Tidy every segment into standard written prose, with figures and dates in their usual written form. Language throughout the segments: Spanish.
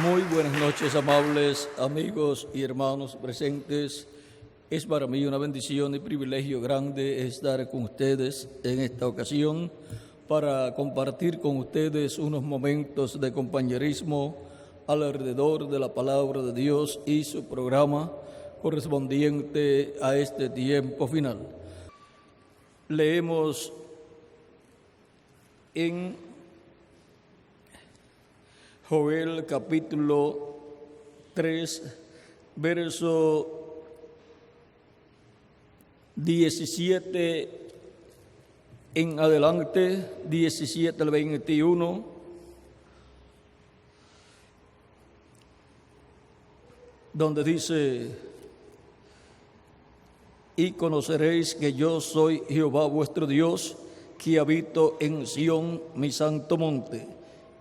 Muy buenas noches, amables amigos y hermanos presentes. Es para mí una bendición y privilegio grande estar con ustedes en esta ocasión para compartir con ustedes unos momentos de compañerismo alrededor de la palabra de Dios y su programa correspondiente a este tiempo final. Leemos en Joel capítulo 3, verso 17 en adelante, 17 al 21, donde dice: y conoceréis que yo soy Jehová vuestro Dios, que habito en Sión, mi santo monte.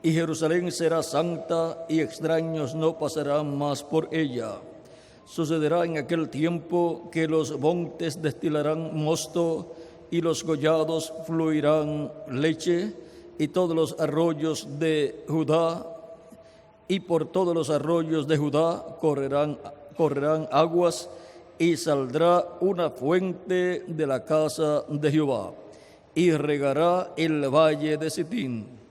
Y Jerusalén será santa, y extraños no pasarán más por ella. Sucederá en aquel tiempo que los montes destilarán mosto, y los collados fluirán leche, y todos los arroyos de Judá, y por todos los arroyos de Judá correrán aguas, y saldrá una fuente de la casa de Jehová, y regará el valle de Sitín.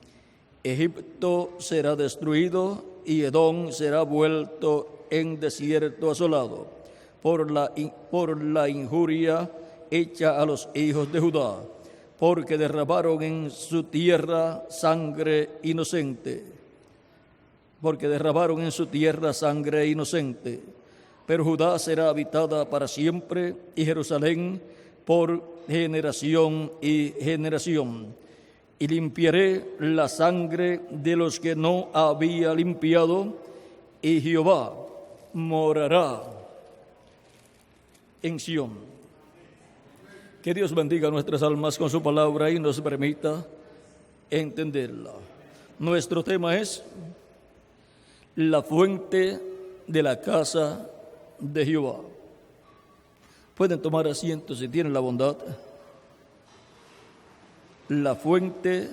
Egipto será destruido, y Edom será vuelto en desierto asolado, por la injuria hecha a los hijos de Judá, porque derramaron en su tierra sangre inocente. Pero Judá será habitada para siempre, y Jerusalén por generación y generación. Y limpiaré la sangre de los que no había limpiado, y Jehová morará en Sión. Que Dios bendiga nuestras almas con su palabra y nos permita entenderla. Nuestro tema es la fuente de la casa de Jehová. Pueden tomar asiento si tienen la bondad. La fuente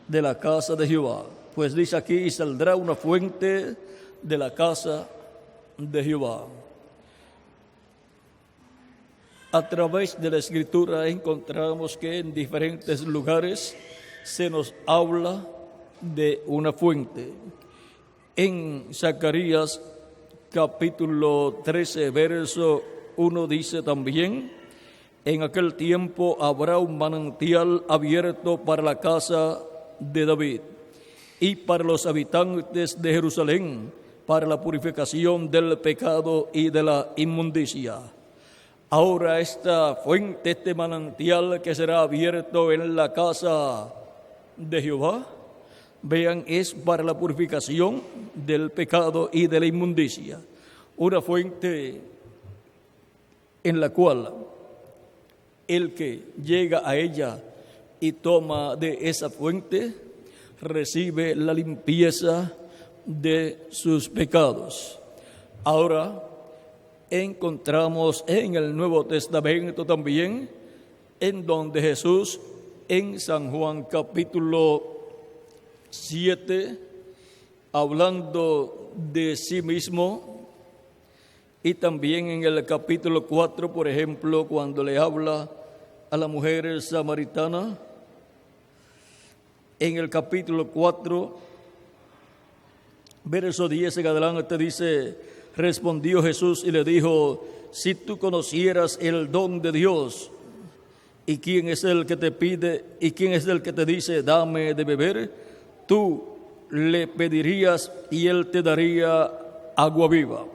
de la casa de Jehová. Pues dice aquí: y saldrá una fuente de la casa de Jehová. A través de la Escritura encontramos que en diferentes lugares se nos habla de una fuente. En Zacarías capítulo 13, verso 1 dice también: en aquel tiempo habrá un manantial abierto para la casa de David y para los habitantes de Jerusalén, para la purificación del pecado y de la inmundicia. Ahora esta fuente, este manantial que será abierto en la casa de Jehová, vean, es para la purificación del pecado y de la inmundicia. Una fuente en la cual el que llega a ella y toma de esa fuente recibe la limpieza de sus pecados. Ahora encontramos en el Nuevo Testamento también, en donde Jesús en San Juan capítulo 7, hablando de sí mismo, y también en el capítulo 4, por ejemplo, cuando le habla a la mujer samaritana, en el capítulo 4, verso 10 en adelante dice: respondió Jesús y le dijo: si tú conocieras el don de Dios, y quién es el que te pide, y quién es el que te dice dame de beber, tú le pedirías y él te daría agua viva.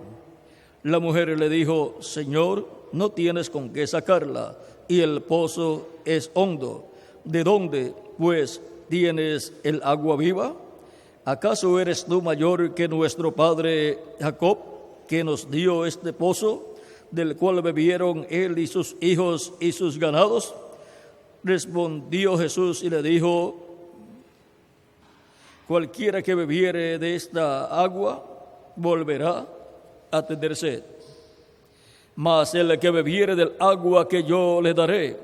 La mujer le dijo: Señor, no tienes con qué sacarla, y el pozo es hondo. ¿De dónde, pues, tienes el agua viva? ¿Acaso eres tú mayor que nuestro padre Jacob, que nos dio este pozo, del cual bebieron él y sus hijos y sus ganados? Respondió Jesús y le dijo: cualquiera que bebiere de esta agua volverá a tener sed. Mas el que bebiere del agua que yo le daré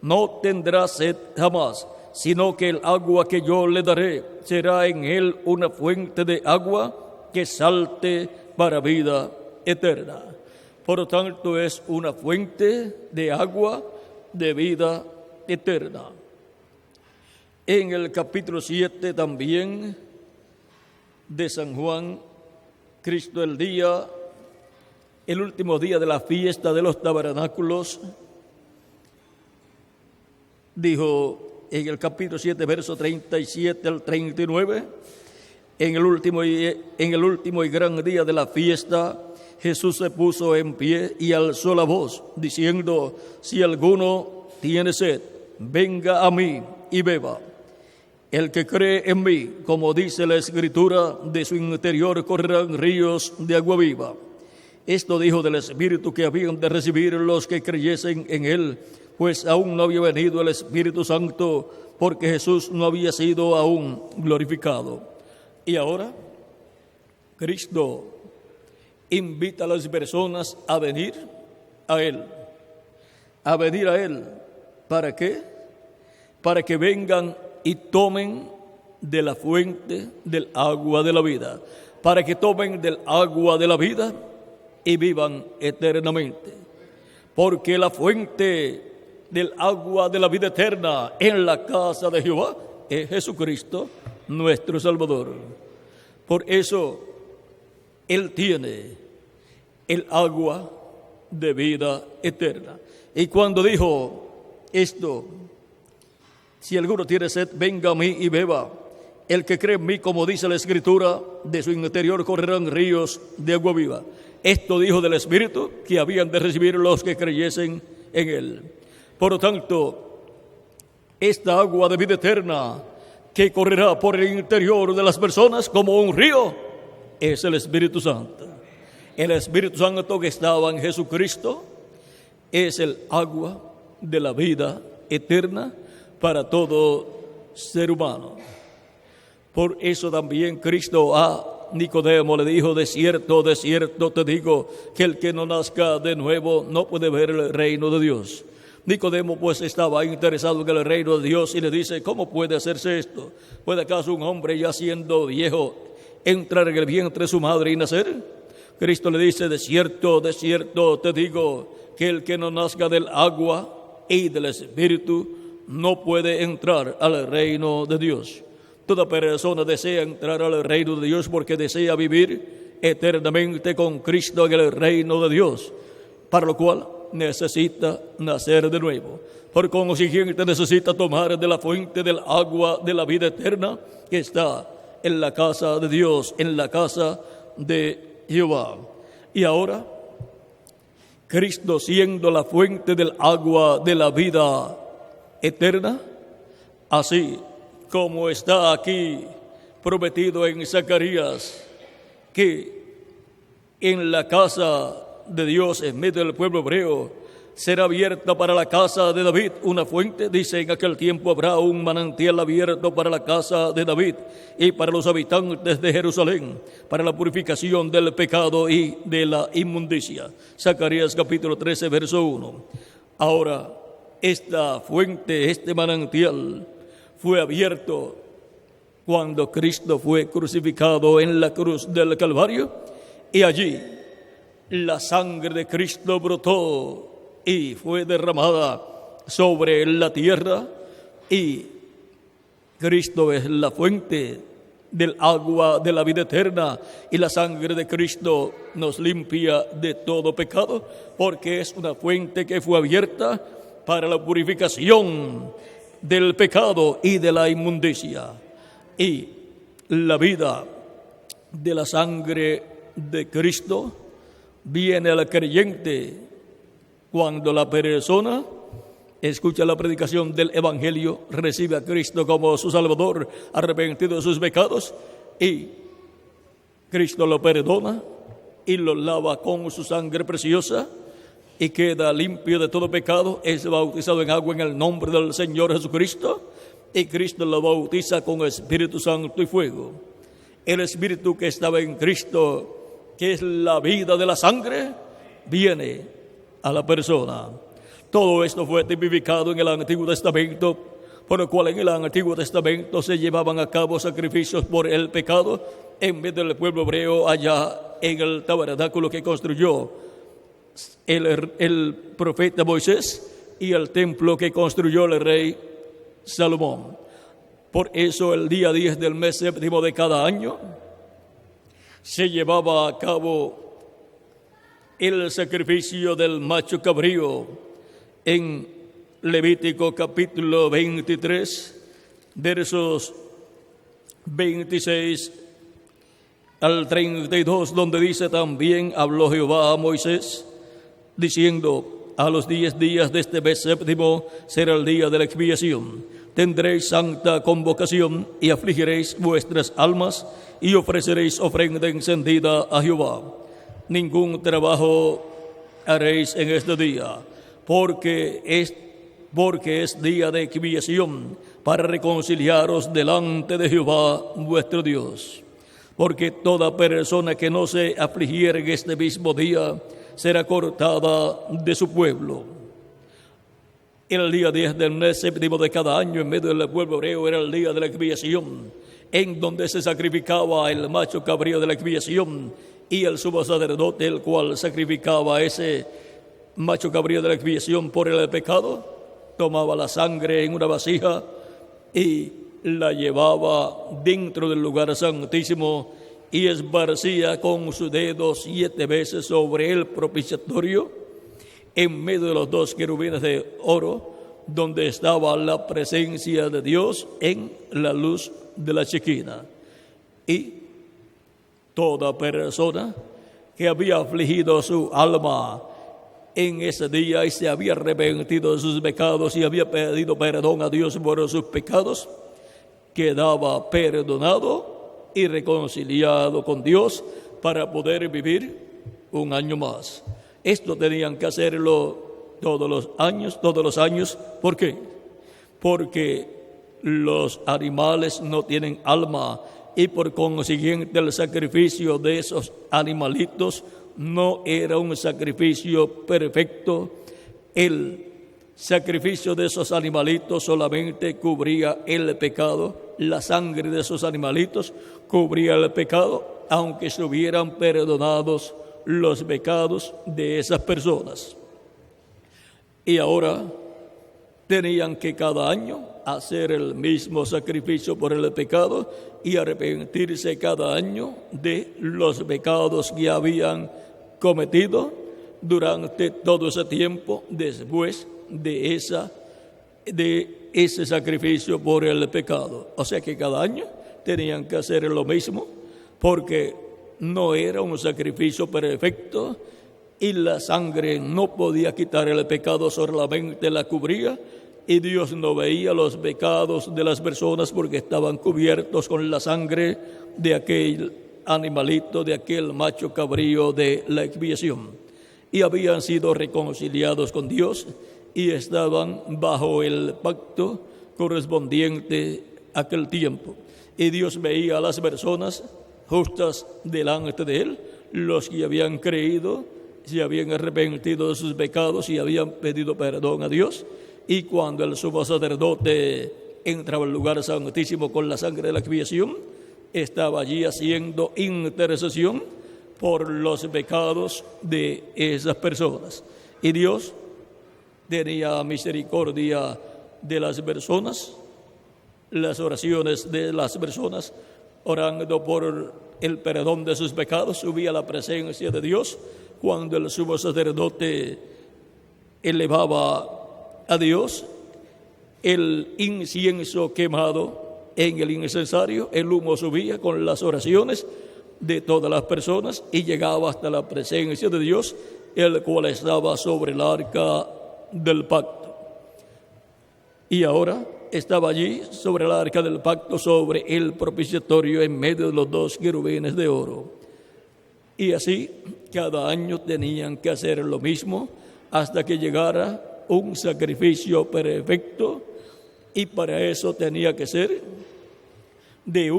no tendrá sed jamás, sino que el agua que yo le daré será en él una fuente de agua que salte para vida eterna. Por lo tanto, es una fuente de agua de vida eterna. En el capítulo 7 también de San Juan, Cristo el último día de la fiesta de los tabernáculos, dijo en el capítulo 7, verso 37 al 39, en el último y gran día de la fiesta, Jesús se puso en pie y alzó la voz, diciendo: si alguno tiene sed, venga a mí y beba. El que cree en mí, como dice la Escritura, de su interior correrán ríos de agua viva. Esto dijo del Espíritu que habían de recibir los que creyesen en él, pues aún no había venido el Espíritu Santo, porque Jesús no había sido aún glorificado. Y ahora, Cristo invita a las personas a venir a Él. ¿A venir a Él? ¿Para qué? Para que vengan y tomen de la fuente del agua de la vida. Para que tomen del agua de la vida y vivan eternamente. Porque la fuente del agua de la vida eterna en la casa de Jehová es Jesucristo, nuestro Salvador. Por eso Él tiene el agua de vida eterna. Y cuando dijo esto: si alguno tiene sed, venga a mí y beba. El que cree en mí, como dice la Escritura, de su interior correrán ríos de agua viva. Esto dijo del Espíritu que habían de recibir los que creyesen en Él. Por lo tanto, esta agua de vida eterna que correrá por el interior de las personas como un río es el Espíritu Santo. El Espíritu Santo que estaba en Jesucristo es el agua de la vida eterna para todo ser humano. Por eso también Cristo a Nicodemo le dijo: de cierto te digo, que el que no nazca de nuevo no puede ver el reino de Dios. Nicodemo pues estaba interesado en el reino de Dios y le dice: ¿cómo puede hacerse esto? ¿Puede acaso un hombre ya siendo viejo entrar en el vientre de su madre y nacer? Cristo le dice: de cierto te digo, que el que no nazca del agua y del Espíritu no puede entrar al reino de Dios. Toda persona desea entrar al reino de Dios porque desea vivir eternamente con Cristo en el reino de Dios, para lo cual necesita nacer de nuevo. Por consiguiente, necesita tomar de la fuente del agua de la vida eterna que está en la casa de Dios, en la casa de Jehová. Y ahora, Cristo siendo la fuente del agua de la vida eterna, así como está aquí prometido en Zacarías, que en la casa de Dios, en medio del pueblo hebreo, será abierta para la casa de David una fuente. Dice: en aquel tiempo habrá un manantial abierto para la casa de David y para los habitantes de Jerusalén, para la purificación del pecado y de la inmundicia. Zacarías capítulo 13, verso 1. Ahora, esta fuente, este manantial, fue abierto cuando Cristo fue crucificado en la cruz del Calvario, y allí la sangre de Cristo brotó y fue derramada sobre la tierra, y Cristo es la fuente del agua de la vida eterna, y la sangre de Cristo nos limpia de todo pecado, porque es una fuente que fue abierta para la purificación del pecado y de la inmundicia. Y la vida de la sangre de Cristo viene al creyente cuando la persona escucha la predicación del Evangelio, recibe a Cristo como su Salvador, arrepentido de sus pecados, y Cristo lo perdona y lo lava con su sangre preciosa y queda limpio de todo pecado. Es bautizado en agua en el nombre del Señor Jesucristo, y Cristo lo bautiza con Espíritu Santo y fuego. El Espíritu que estaba en Cristo, que es la vida de la sangre, viene a la persona. Todo esto fue tipificado en el Antiguo Testamento, por lo cual en el Antiguo Testamento se llevaban a cabo sacrificios por el pecado en medio del pueblo hebreo allá en el tabernáculo que construyó el profeta Moisés y el templo que construyó el rey Salomón. Por eso el día 10 del mes séptimo de cada año se llevaba a cabo el sacrificio del macho cabrío en Levítico capítulo 23, versos 26 al 32, donde dice: también habló Jehová a Moisés, diciendo: a los 10 días de este mes séptimo será el día de la expiación. Tendréis santa convocación y afligiréis vuestras almas y ofreceréis ofrenda encendida a Jehová. Ningún trabajo haréis en este día, porque es día de expiación, para reconciliaros delante de Jehová vuestro Dios. Porque toda persona que no se afligiere en este mismo día será cortada de su pueblo. El día 10 del mes séptimo de cada año en medio del pueblo hebreo era el día de la expiación, en donde se sacrificaba el macho cabrío de la expiación, y el sumo sacerdote, el cual sacrificaba ese macho cabrío de la expiación por el pecado, tomaba la sangre en una vasija y la llevaba dentro del lugar santísimo y esparcía con sus dedos 7 veces sobre el propiciatorio, en medio de los 2 querubines de oro, donde estaba la presencia de Dios en la luz de la Shequina. Y toda persona que había afligido su alma en ese día y se había arrepentido de sus pecados y había pedido perdón a Dios por sus pecados, quedaba perdonado y reconciliado con Dios para poder vivir un año más. Esto tenían que hacerlo todos los años. ¿Por qué? Porque los animales no tienen alma y por consiguiente el sacrificio de esos animalitos no era un sacrificio perfecto. El sacrificio de esos animalitos solamente cubría el pecado. La sangre de esos animalitos cubría el pecado, aunque se hubieran perdonados los pecados de esas personas. Y ahora tenían que cada año hacer el mismo sacrificio por el pecado y arrepentirse cada año de los pecados que habían cometido durante todo ese tiempo después de ese sacrificio por el pecado. O sea que cada año tenían que hacer lo mismo, porque no era un sacrificio perfecto y la sangre no podía quitar el pecado, solamente la cubría, y Dios no veía los pecados de las personas porque estaban cubiertos con la sangre de aquel animalito, de aquel macho cabrío de la expiación, y habían sido reconciliados con Dios y estaban bajo el pacto correspondiente a aquel tiempo. Y Dios veía a las personas justas delante de Él, los que habían creído, se habían arrepentido de sus pecados y habían pedido perdón a Dios. Y cuando el sumo sacerdote entraba al lugar santísimo con la sangre de la expiación, estaba allí haciendo intercesión por los pecados de esas personas. Y Dios tenía misericordia de las personas, las oraciones de las personas, orando por el perdón de sus pecados, subía a la presencia de Dios. Cuando el sumo sacerdote elevaba a Dios el incienso quemado en el incensario, el humo subía con las oraciones de todas las personas y llegaba hasta la presencia de Dios, el cual estaba sobre el arca del pacto. Y ahora estaba allí sobre el arca del pacto, sobre el propiciatorio, en medio de los 2 querubines de oro. Y así cada año tenían que hacer lo mismo hasta que llegara un sacrificio perfecto, y para eso tenía que ser de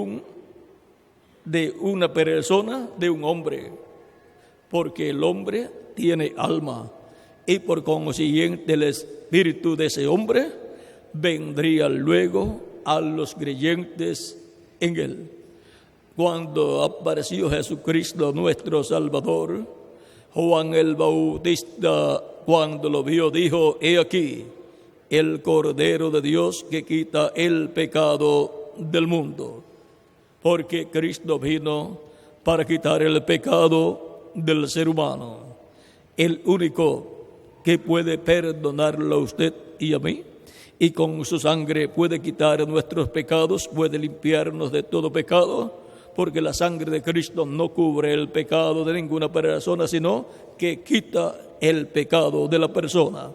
una persona, de un hombre, porque el hombre tiene alma y por consiguiente el espíritu de ese hombre vendría luego a los creyentes en él. cuando apareció Jesucristo nuestro Salvador, Juan el Bautista, cuando lo vio, dijo: he aquí el Cordero de Dios que quita el pecado del mundo. Porque Cristo vino para quitar el pecado del ser humano. El único que puede perdonarlo a usted y a mí, y con su sangre puede quitar nuestros pecados, puede limpiarnos de todo pecado, porque la sangre de Cristo no cubre el pecado de ninguna persona, sino que quita el pecado de la persona.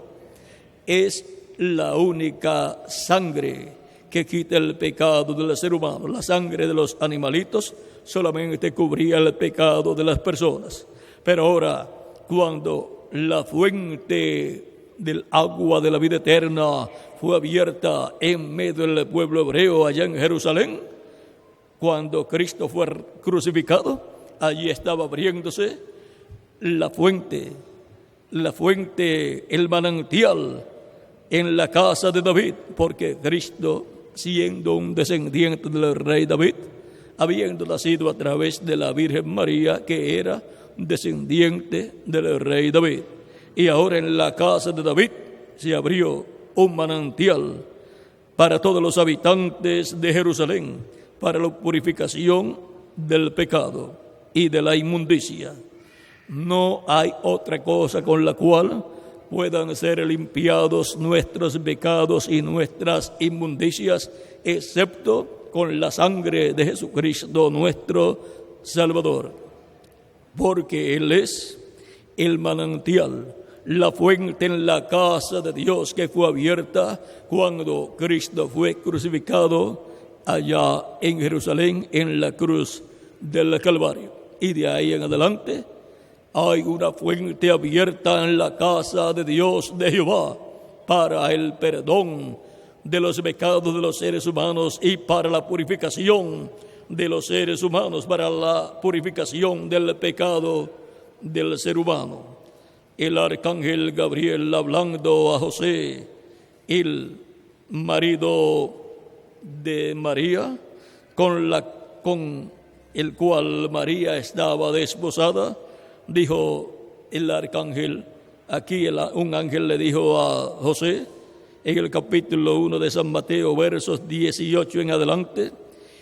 Es la única sangre que quita el pecado del ser humano. La sangre de los animalitos solamente cubría el pecado de las personas. Pero ahora, cuando la fuente del agua de la vida eterna fue abierta en medio del pueblo hebreo allá en Jerusalén, cuando Cristo fue crucificado, allí estaba abriéndose la fuente, el manantial en la casa de David, porque Cristo, siendo un descendiente del rey David, habiendo nacido a través de la Virgen María, que era descendiente del rey David. Y ahora en la casa de David se abrió un manantial para todos los habitantes de Jerusalén, para la purificación del pecado y de la inmundicia. No hay otra cosa con la cual puedan ser limpiados nuestros pecados y nuestras inmundicias, excepto con la sangre de Jesucristo nuestro Salvador. Porque Él es el manantial, la fuente en la casa de Dios que fue abierta cuando Cristo fue crucificado allá en Jerusalén, en la cruz del Calvario. Y de ahí en adelante hay una fuente abierta en la casa de Dios de Jehová para el perdón de los pecados de los seres humanos y para la purificación de los seres humanos, para la purificación del pecado del ser humano. El arcángel Gabriel, hablando a José, el marido de María, con el cual María estaba desposada, dijo el arcángel, aquí un ángel le dijo a José, en el capítulo 1 de San Mateo, versos 18 en adelante: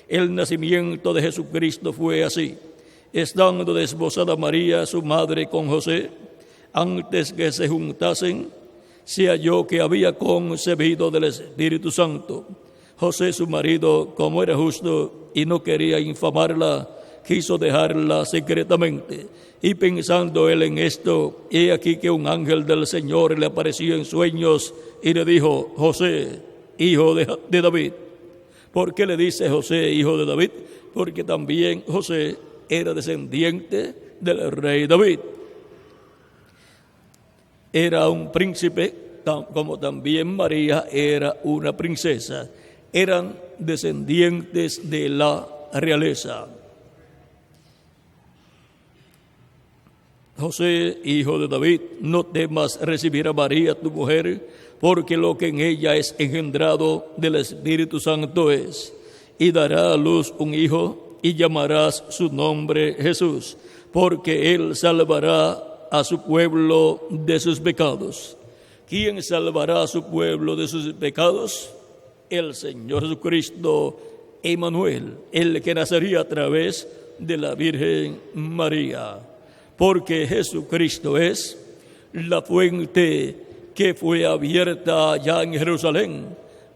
el nacimiento de Jesucristo fue así. Estando desposada María, su madre, con José, antes que se juntasen, se halló que había concebido del Espíritu Santo. José, su marido, como era justo y no quería infamarla, quiso dejarla secretamente. Y pensando él en esto, he aquí que un ángel del Señor le apareció en sueños y le dijo: José, hijo de David. ¿Por qué le dice José, hijo de David? Porque también José era descendiente del rey David. Era un príncipe, como también María era una princesa. Eran descendientes de la realeza. José, hijo de David, no temas recibir a María, tu mujer, porque lo que en ella es engendrado del Espíritu Santo es. Y dará a luz un hijo, y llamarás su nombre Jesús, porque él salvará a su pueblo de sus pecados. ¿Quién salvará a su pueblo de sus pecados? El Señor Jesucristo, Emmanuel, el que nacería a través de la Virgen María. Porque Jesucristo es la fuente que fue abierta ya en Jerusalén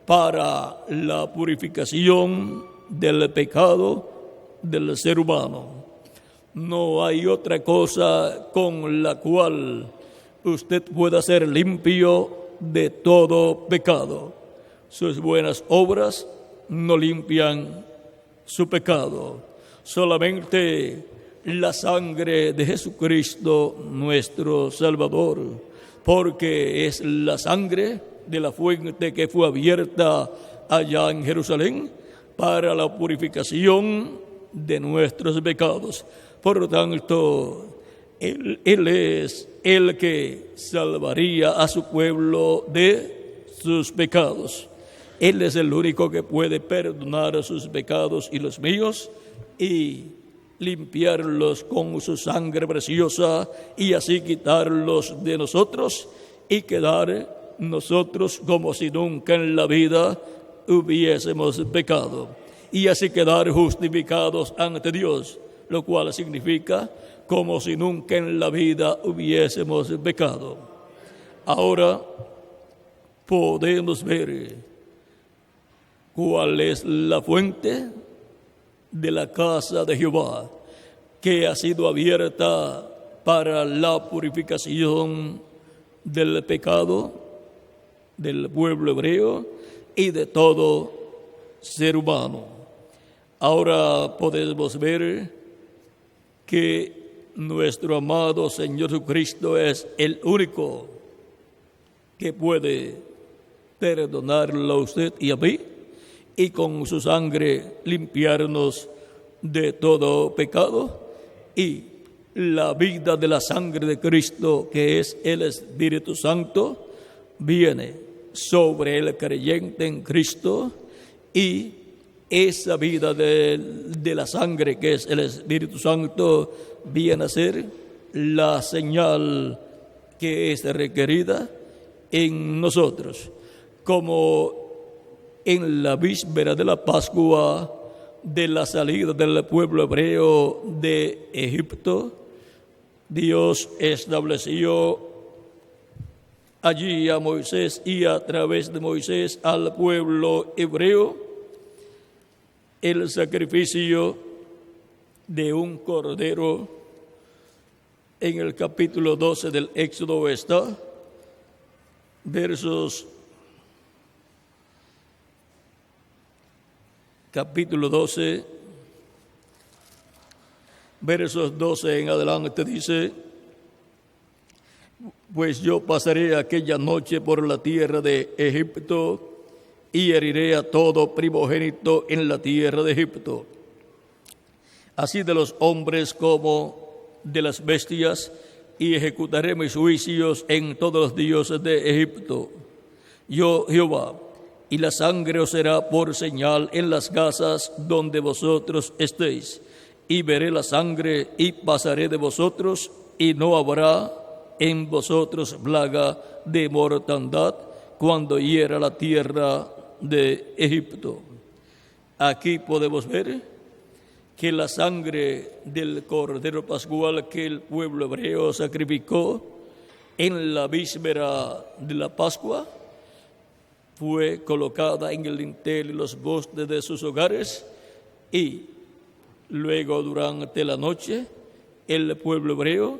para la purificación del pecado del ser humano. No hay otra cosa con la cual usted pueda ser limpio de todo pecado. Sus buenas obras no limpian su pecado. Solamente la sangre de Jesucristo, nuestro Salvador, porque es la sangre de la fuente que fue abierta allá en Jerusalén para la purificación de nuestros pecados. Por lo tanto, Él es el que salvaría a su pueblo de sus pecados. Él es el único que puede perdonar sus pecados y los míos y limpiarlos con su sangre preciosa y así quitarlos de nosotros y quedar nosotros como si nunca en la vida hubiésemos pecado y así quedar justificados ante Dios, lo cual significa como si nunca en la vida hubiésemos pecado. Ahora podemos ver cuál es la fuente de la casa de Jehová, que ha sido abierta para la purificación del pecado del pueblo hebreo y de todo ser humano. Ahora podemos ver que nuestro amado Señor Jesucristo es el único que puede perdonarlo a usted y a mí y con su sangre limpiarnos de todo pecado, y la vida de la sangre de Cristo, que es el Espíritu Santo, viene sobre el creyente en Cristo, y esa vida de la sangre, que es el Espíritu Santo, viene a ser la señal que es requerida en nosotros. Como en la víspera de la Pascua, de la salida del pueblo hebreo de Egipto, Dios estableció allí a Moisés y a través de Moisés al pueblo hebreo el sacrificio de un cordero. En el capítulo 12 del Éxodo está, capítulo 12, versos 12 en adelante, dice: pues yo pasaré aquella noche por la tierra de Egipto y heriré a todo primogénito en la tierra de Egipto, así de los hombres como de las bestias, y ejecutaré mis juicios en todos los dioses de Egipto. Yo, Jehová, y la sangre os será por señal en las casas donde vosotros estéis. Y veré la sangre y pasaré de vosotros, y no habrá en vosotros plaga de mortandad cuando hiera la tierra de Egipto. Aquí podemos ver que la sangre del Cordero Pascual que el pueblo hebreo sacrificó en la víspera de la Pascua fue colocada en el dintel y los postes de sus hogares, y luego durante la noche el pueblo hebreo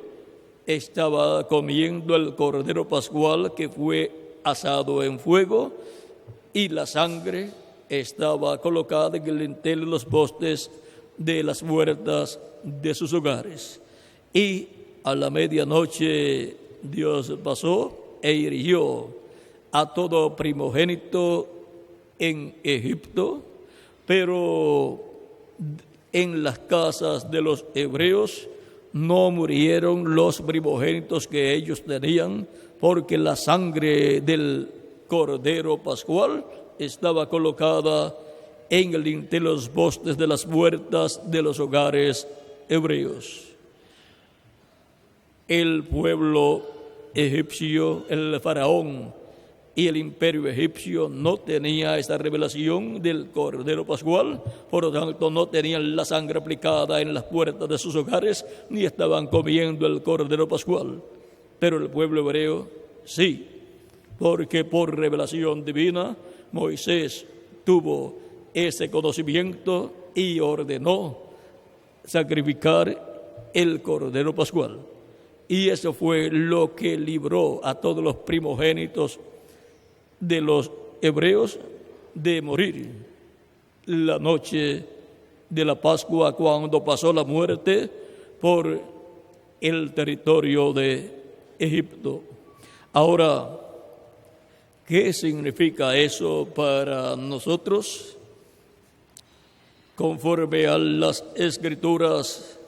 estaba comiendo el Cordero Pascual que fue asado en fuego, y la sangre estaba colocada en el dintel y los postes de las puertas de sus hogares. Y a la medianoche Dios pasó e hirió a todo primogénito en Egipto, pero en las casas de los hebreos no murieron los primogénitos que ellos tenían, porque la sangre del Cordero Pascual estaba colocada en el dintel de los postes de las puertas de los hogares hebreos. El pueblo egipcio, el faraón y el imperio egipcio no tenía esta revelación del Cordero Pascual, por lo tanto no tenían la sangre aplicada en las puertas de sus hogares, ni estaban comiendo el Cordero Pascual. Pero el pueblo hebreo sí, porque por revelación divina Moisés tuvo ese conocimiento y ordenó sacrificar el Cordero Pascual. Y eso fue lo que libró a todos los primogénitos de los hebreos de morir la noche de la Pascua, cuando pasó la muerte por el territorio de Egipto. Ahora, ¿qué significa eso para nosotros? Conforme a las Escrituras,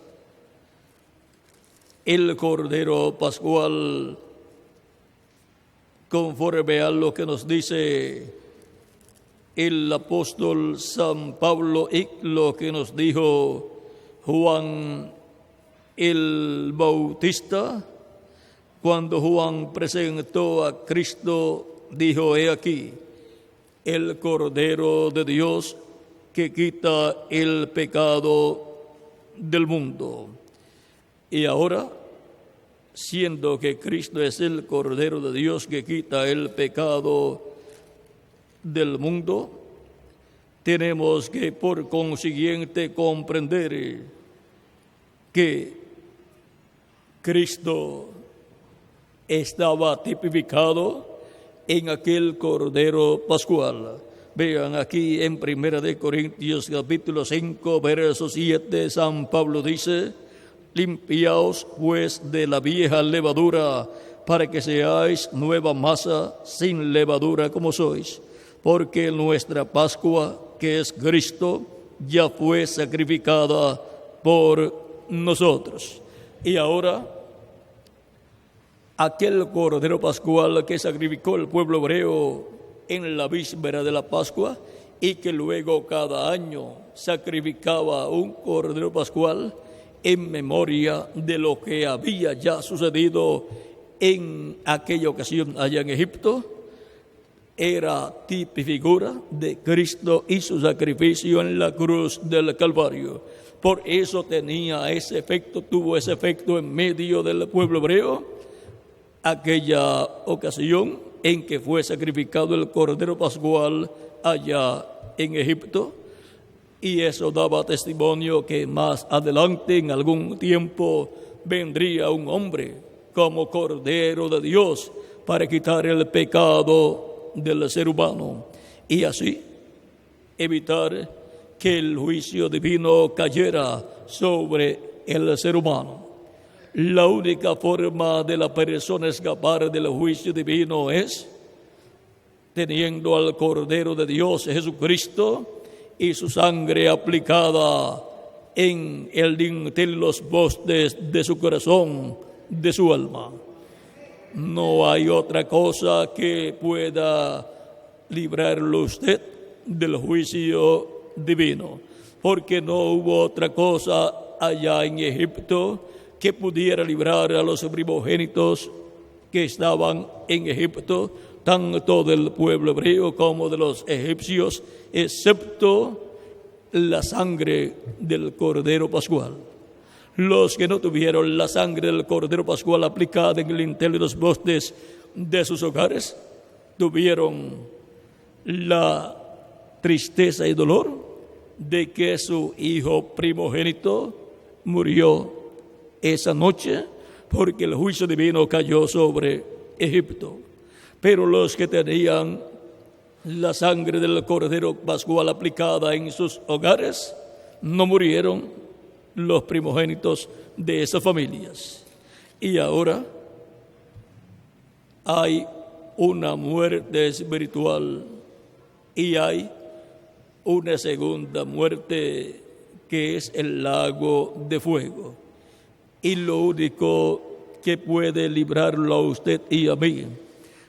el Cordero Pascual, conforme a lo que nos dice el apóstol San Pablo y lo que nos dijo Juan el Bautista, cuando Juan presentó a Cristo, dijo: he aquí el Cordero de Dios que quita el pecado del mundo. Y ahora, siendo que Cristo es el Cordero de Dios que quita el pecado del mundo, tenemos que por consiguiente comprender que Cristo estaba tipificado en aquel Cordero Pascual. Vean aquí en 1 Corintios capítulo 5, verso 7, San Pablo dice: limpiaos pues de la vieja levadura, para que seáis nueva masa sin levadura como sois, porque nuestra Pascua, que es Cristo, ya fue sacrificada por nosotros. Y ahora, aquel Cordero Pascual que sacrificó el pueblo hebreo en la víspera de la Pascua y que luego cada año sacrificaba un Cordero Pascual en memoria de lo que había ya sucedido en aquella ocasión allá en Egipto, era tipo y figura de Cristo y su sacrificio en la cruz del Calvario. Por eso tenía ese efecto, tuvo ese efecto en medio del pueblo hebreo, aquella ocasión en que fue sacrificado el Cordero Pascual allá en Egipto. Y eso daba testimonio que más adelante, en algún tiempo, vendría un hombre como Cordero de Dios para quitar el pecado del ser humano y así evitar que el juicio divino cayera sobre el ser humano. La única forma de la persona escapar del juicio divino es teniendo al Cordero de Dios, Jesucristo, y su sangre aplicada en el dintel y los postes de su corazón, de su alma. No hay otra cosa que pueda librarlo usted del juicio divino, porque no hubo otra cosa allá en Egipto que pudiera librar a los primogénitos que estaban en Egipto, tanto del pueblo hebreo como de los egipcios, excepto la sangre del Cordero Pascual. Los que no tuvieron la sangre del Cordero Pascual aplicada en el dintel y los postes de sus hogares, tuvieron la tristeza y dolor de que su hijo primogénito murió esa noche, porque el juicio divino cayó sobre Egipto. Pero los que tenían la sangre del Cordero Pascual aplicada en sus hogares no murieron, los primogénitos de esas familias. Y ahora hay una muerte espiritual y hay una segunda muerte que es el lago de fuego. Y lo único que puede librarlo a usted y a mí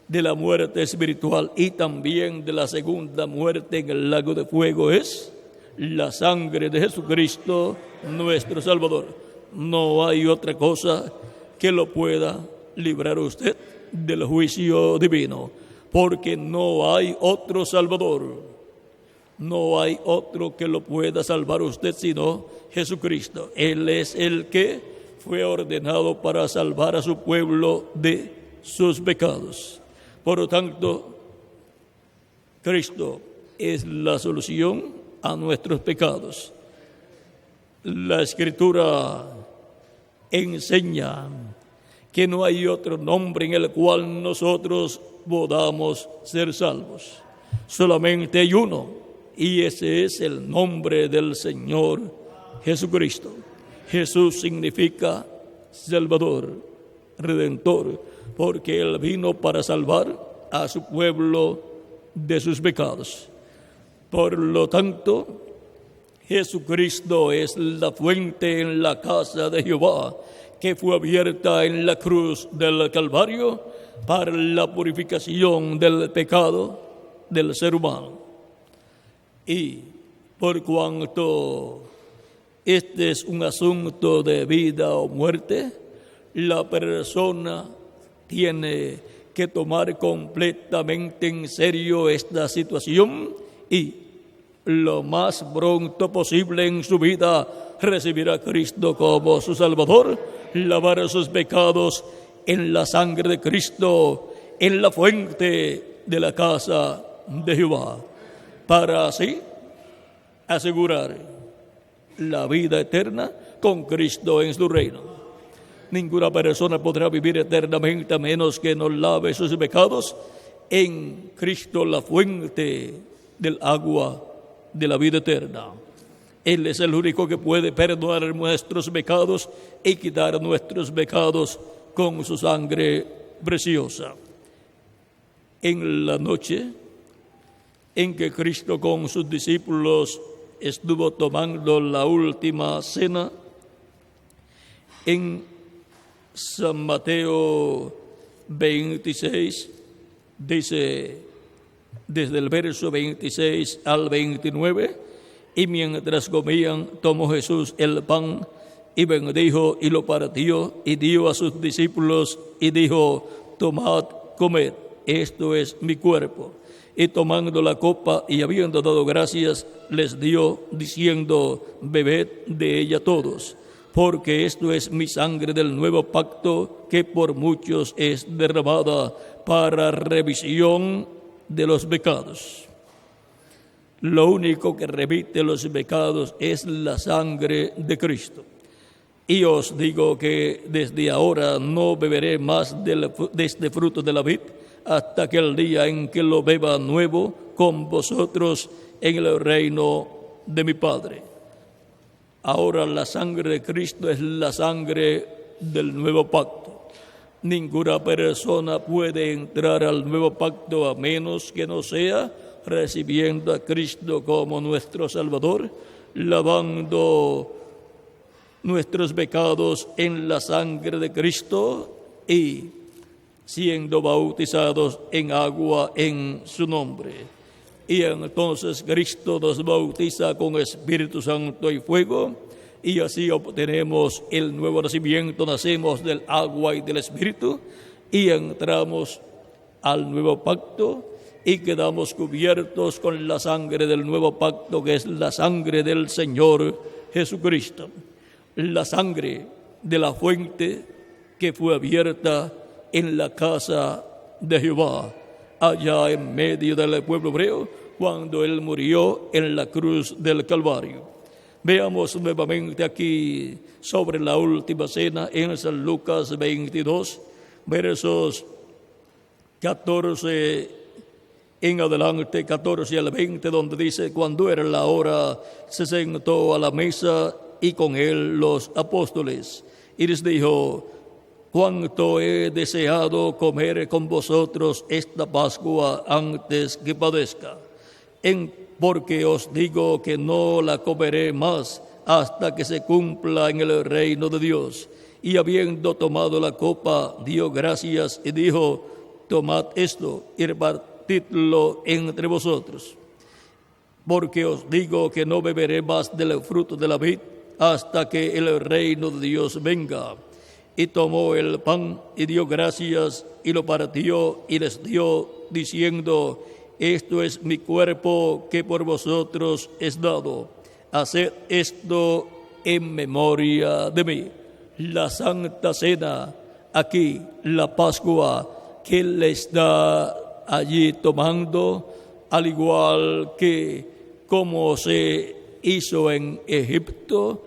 de la muerte espiritual y también de la segunda muerte en el lago de fuego es la sangre de Jesucristo, nuestro Salvador. No hay otra cosa que lo pueda librar a usted del juicio divino, porque no hay otro Salvador. No hay otro que lo pueda salvar a usted sino Jesucristo. Él es el que fue ordenado para salvar a su pueblo de sus pecados. Por lo tanto, Cristo es la solución a nuestros pecados. La Escritura enseña que no hay otro nombre en el cual nosotros podamos ser salvos. Solamente hay uno, y ese es el nombre del Señor Jesucristo. Jesús significa Salvador, Redentor, porque Él vino para salvar a su pueblo de sus pecados. Por lo tanto, Jesucristo es la fuente en la casa de Jehová, que fue abierta en la cruz del Calvario para la purificación del pecado del ser humano. Y por cuanto Este es un asunto de vida o muerte. La persona tiene que tomar completamente en serio esta situación y lo más pronto posible en su vida recibir a Cristo como su Salvador, lavar sus pecados en la sangre de Cristo, en la fuente de la casa de Jehová, para así asegurar la vida eterna con Cristo en su reino. Ninguna persona podrá vivir eternamente a menos que no lave sus pecados en Cristo, la fuente del agua de la vida eterna. Él es el único que puede perdonar nuestros pecados y quitar nuestros pecados con su sangre preciosa. En la noche en que Cristo con sus discípulos estuvo tomando la última cena, en San Mateo 26, dice desde el verso 26 al 29, y mientras comían, tomó Jesús el pan y bendijo y lo partió y dio a sus discípulos y dijo: tomad, comed, esto es mi cuerpo. Y tomando la copa y habiendo dado gracias, les dio, diciendo: bebed de ella todos, porque esto es mi sangre del nuevo pacto, que por muchos es derramada para remisión de los pecados. Lo único que remite los pecados es la sangre de Cristo. Y os digo que desde ahora no beberé más de este fruto de la vid, hasta aquel día en que lo beba nuevo con vosotros en el reino de mi Padre. Ahora la sangre de Cristo es la sangre del nuevo pacto. Ninguna persona puede entrar al nuevo pacto a menos que no sea recibiendo a Cristo como nuestro Salvador, lavando nuestros pecados en la sangre de Cristo y siendo bautizados en agua en su nombre. Y entonces Cristo nos bautiza con Espíritu Santo y fuego, y así obtenemos el nuevo nacimiento, nacemos del agua y del Espíritu, y entramos al nuevo pacto, y quedamos cubiertos con la sangre del nuevo pacto, que es la sangre del Señor Jesucristo. La sangre de la fuente que fue abierta en la casa de Jehová, allá en medio del pueblo hebreo, cuando Él murió en la cruz del Calvario. Veamos nuevamente aquí sobre la última cena en San Lucas 22, versos 14 en adelante, 14 al 20, donde dice: cuando era la hora, se sentó a la mesa y con él los apóstoles, y les dijo: cuánto he deseado comer con vosotros esta Pascua antes que padezca, porque os digo que no la comeré más hasta que se cumpla en el reino de Dios. Y habiendo tomado la copa, dio gracias y dijo: tomad esto y repartidlo entre vosotros, porque os digo que no beberé más del fruto de la vid hasta que el reino de Dios venga. Y tomó el pan y dio gracias y lo partió y les dio, diciendo: esto es mi cuerpo que por vosotros es dado. Haced esto en memoria de mí. La Santa Cena, aquí la Pascua que Él está allí tomando, al igual que como se hizo en Egipto,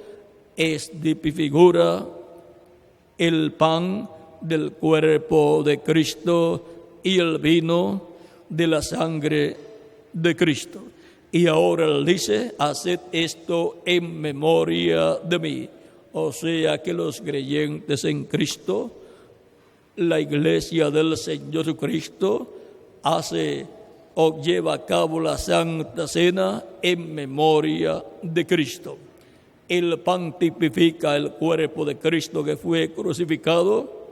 es figura el pan del cuerpo de Cristo y el vino de la sangre de Cristo. Y ahora Él dice: haced esto en memoria de mí. O sea que los creyentes en Cristo, la iglesia del Señor Jesucristo, hace o lleva a cabo la Santa Cena en memoria de Cristo. El pan tipifica el cuerpo de Cristo que fue crucificado,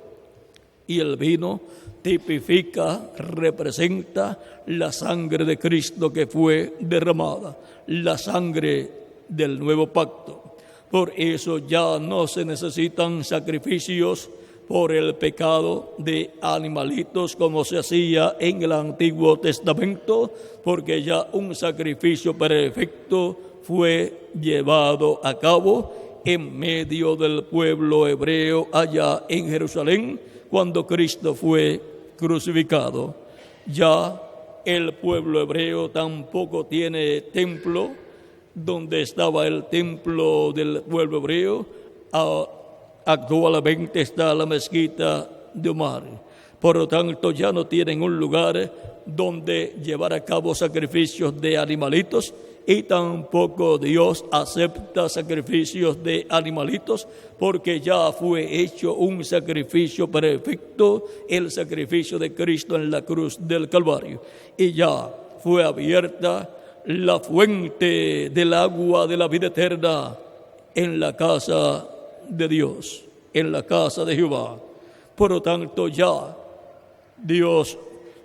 y el vino tipifica, representa la sangre de Cristo que fue derramada, la sangre del nuevo pacto. Por eso ya no se necesitan sacrificios por el pecado de animalitos como se hacía en el Antiguo Testamento, porque ya un sacrificio perfecto fue llevado a cabo en medio del pueblo hebreo allá en Jerusalén cuando Cristo fue crucificado. Ya el pueblo hebreo tampoco tiene templo. Donde estaba el templo del pueblo hebreo, actualmente está la mezquita de Omar. Por lo tanto, ya no tienen un lugar donde llevar a cabo sacrificios de animalitos, y tampoco Dios acepta sacrificios de animalitos, porque ya fue hecho un sacrificio perfecto, el sacrificio de Cristo en la cruz del Calvario, y ya fue abierta la fuente del agua de la vida eterna en la casa de Dios, en la casa de Jehová. Por lo tanto, ya Dios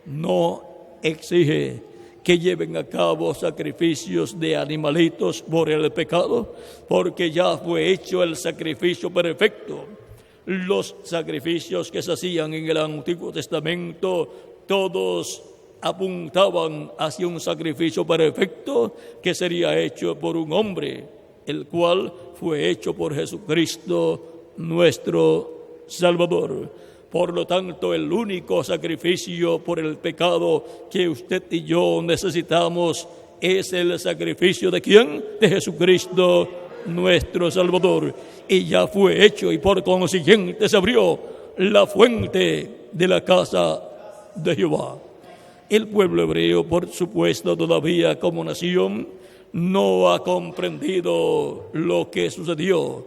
no exige que lleven a cabo sacrificios de animalitos por el pecado, porque ya fue hecho el sacrificio perfecto. Los sacrificios que se hacían en el Antiguo Testamento, todos apuntaban hacia un sacrificio perfecto que sería hecho por un hombre, el cual fue hecho por Jesucristo, nuestro Salvador. Por lo tanto, el único sacrificio por el pecado que usted y yo necesitamos es el sacrificio ¿de quién? De Jesucristo, nuestro Salvador. Y ya fue hecho, y por consiguiente se abrió la fuente de la casa de Jehová. El pueblo hebreo, por supuesto, todavía como nación, no ha comprendido lo que sucedió.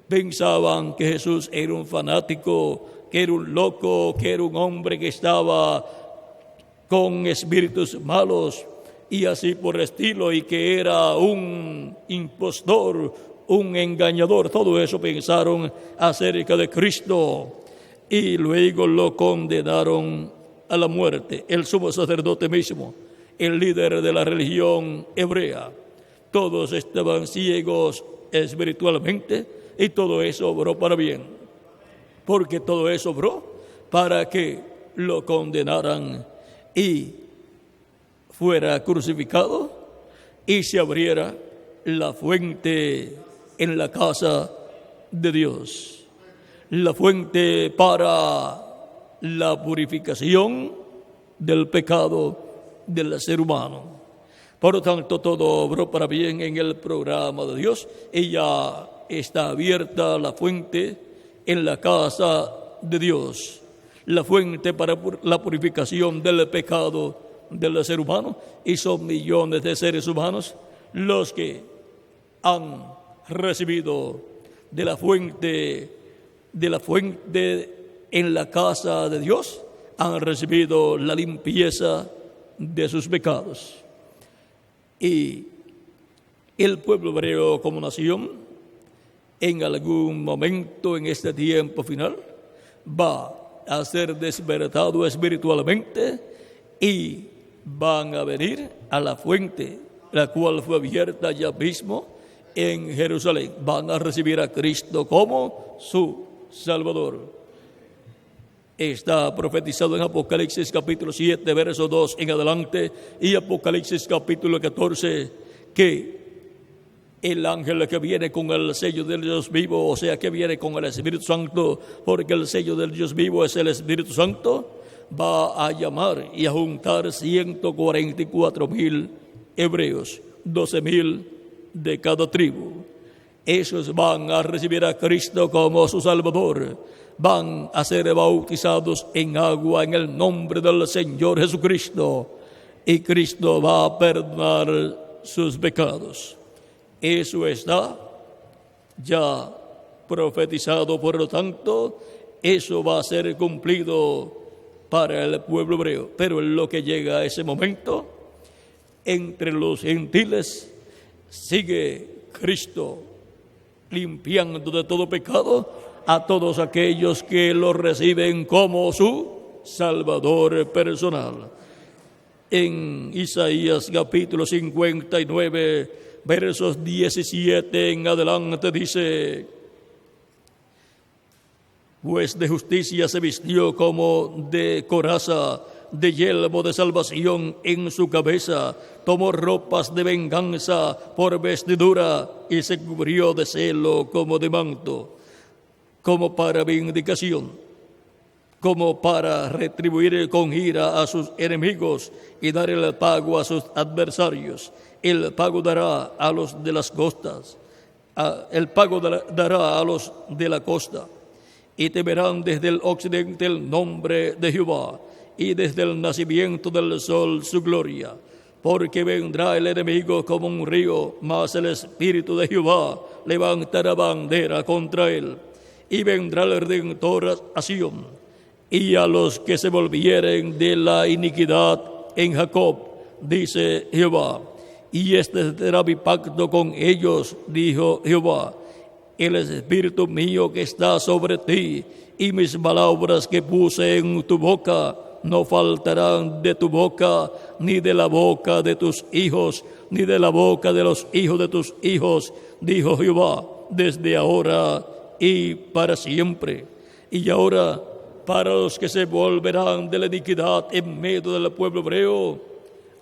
Pensaban que Jesús era un fanático, que era un loco, que era un hombre que estaba con espíritus malos y así por el estilo, y que era un impostor, un engañador. Todo eso pensaron acerca de Cristo, y luego lo condenaron a la muerte. El sumo sacerdote mismo, el líder de la religión hebrea, todos estaban ciegos espiritualmente, y todo eso obró para bien, porque todo eso obró para que lo condenaran y fuera crucificado, y se abriera la fuente en la casa de Dios, la fuente para la purificación del pecado del ser humano. Por lo tanto, todo obró para bien en el programa de Dios, y ya está abierta la fuente en la casa de Dios, la fuente para la purificación del pecado del ser humano, y son millones de seres humanos los que han recibido de la fuente en la casa de Dios, han recibido la limpieza de sus pecados. Y el pueblo hebreo como nación, en algún momento en este tiempo final, va a ser despertado espiritualmente, y van a venir a la fuente, la cual fue abierta ya mismo en Jerusalén. Van a recibir a Cristo como su Salvador. Está profetizado en Apocalipsis capítulo 7, verso 2 en adelante, y Apocalipsis capítulo 14, que el ángel que viene con el sello del Dios vivo, o sea, que viene con el Espíritu Santo, porque el sello del Dios vivo es el Espíritu Santo, va a llamar y a juntar 144,000 hebreos, 12,000 de cada tribu. Esos van a recibir a Cristo como su Salvador, van a ser bautizados en agua en el nombre del Señor Jesucristo, y Cristo va a perdonar sus pecados. Eso está ya profetizado, por lo tanto, eso va a ser cumplido para el pueblo hebreo. Pero en lo que llega a ese momento, entre los gentiles sigue Cristo limpiando de todo pecado a todos aquellos que lo reciben como su Salvador personal. En Isaías capítulo 59, versos 17 en adelante dice: pues de justicia se vistió como de coraza, de yelmo de salvación en su cabeza, tomó ropas de venganza por vestidura y se cubrió de celo como de manto, como para vindicación, como para retribuir con ira a sus enemigos y dar el pago a sus adversarios. El pago dará a los de las costas, dará a los de la costa. Y temerán desde el occidente el nombre de Jehová, y desde el nacimiento del sol su gloria. Porque vendrá el enemigo como un río, mas el Espíritu de Jehová levantará bandera contra él. Y vendrá el Redentor a Sión, y a los que se volvieren de la iniquidad en Jacob, dice Jehová. Y este será mi pacto con ellos, dijo Jehová: el Espíritu mío que está sobre ti, y mis palabras que puse en tu boca, no faltarán de tu boca, ni de la boca de tus hijos, ni de la boca de los hijos de tus hijos, dijo Jehová, desde ahora y para siempre. Y ahora, para los que se volverán de la iniquidad en medio del pueblo hebreo,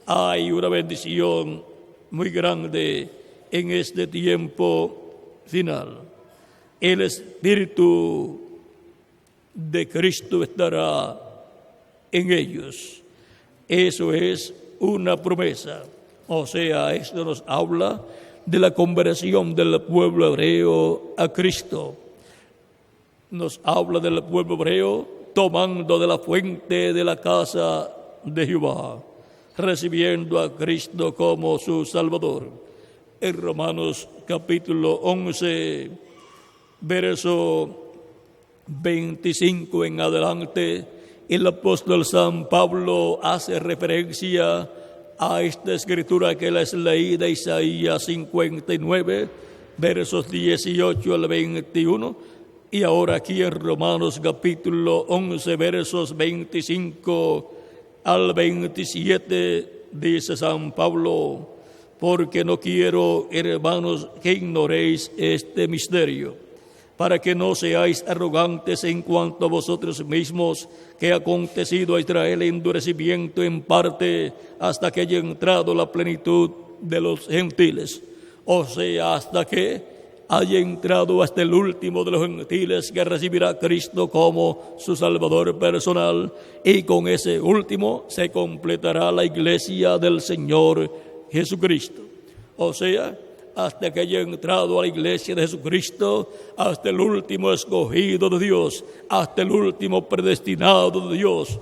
hay una bendición muy grande en este tiempo final. El Espíritu de Cristo estará en ellos. Eso es una promesa. O sea, esto nos habla de la conversión del pueblo hebreo a Cristo. Nos habla del pueblo hebreo tomando de la fuente de la casa de Jehová, recibiendo a Cristo como su Salvador. En Romanos capítulo 11, verso 25 en adelante, el apóstol San Pablo hace referencia a esta escritura que les leí de Isaías 59, versos 18 al 21, y ahora aquí en Romanos capítulo 11, versos 25 al 27, dice San Pablo: porque no quiero, hermanos, que ignoréis este misterio, para que no seáis arrogantes en cuanto a vosotros mismos, que ha acontecido a Israel endurecimiento en parte hasta que haya entrado la plenitud de los gentiles. O sea, hasta que haya entrado hasta el último de los gentiles, que recibirá a Cristo como su Salvador personal, y con ese último se completará la iglesia del Señor Jesucristo. O sea, hasta que haya entrado a la iglesia de Jesucristo, hasta el último escogido de Dios, hasta el último predestinado de Dios,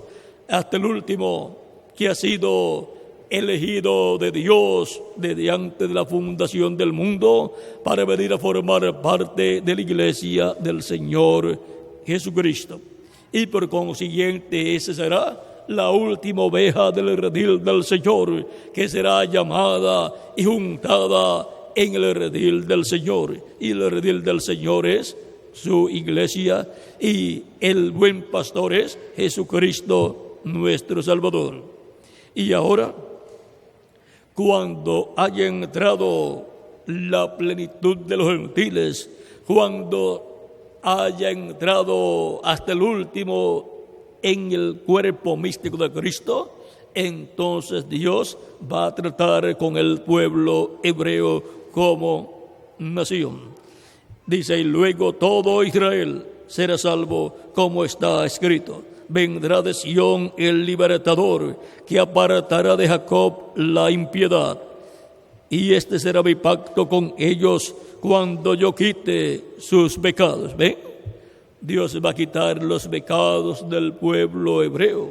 hasta el último que ha sido elegido de Dios desde antes de la fundación del mundo, para venir a formar parte de la iglesia del Señor Jesucristo. Y por consiguiente, ese será la última oveja del redil del Señor, que será llamada y juntada en el redil del Señor. Y el redil del Señor es su iglesia, y el buen pastor es Jesucristo nuestro Salvador. Y ahora, cuando haya entrado la plenitud de los gentiles, cuando haya entrado hasta el último en el cuerpo místico de Cristo, entonces Dios va a tratar con el pueblo hebreo como nación. Dice: y luego todo Israel será salvo, como está escrito: vendrá de Sión el libertador, que apartará de Jacob la impiedad. Y este será mi pacto con ellos cuando yo quite sus pecados. ¿Ven? Dios va a quitar los pecados del pueblo hebreo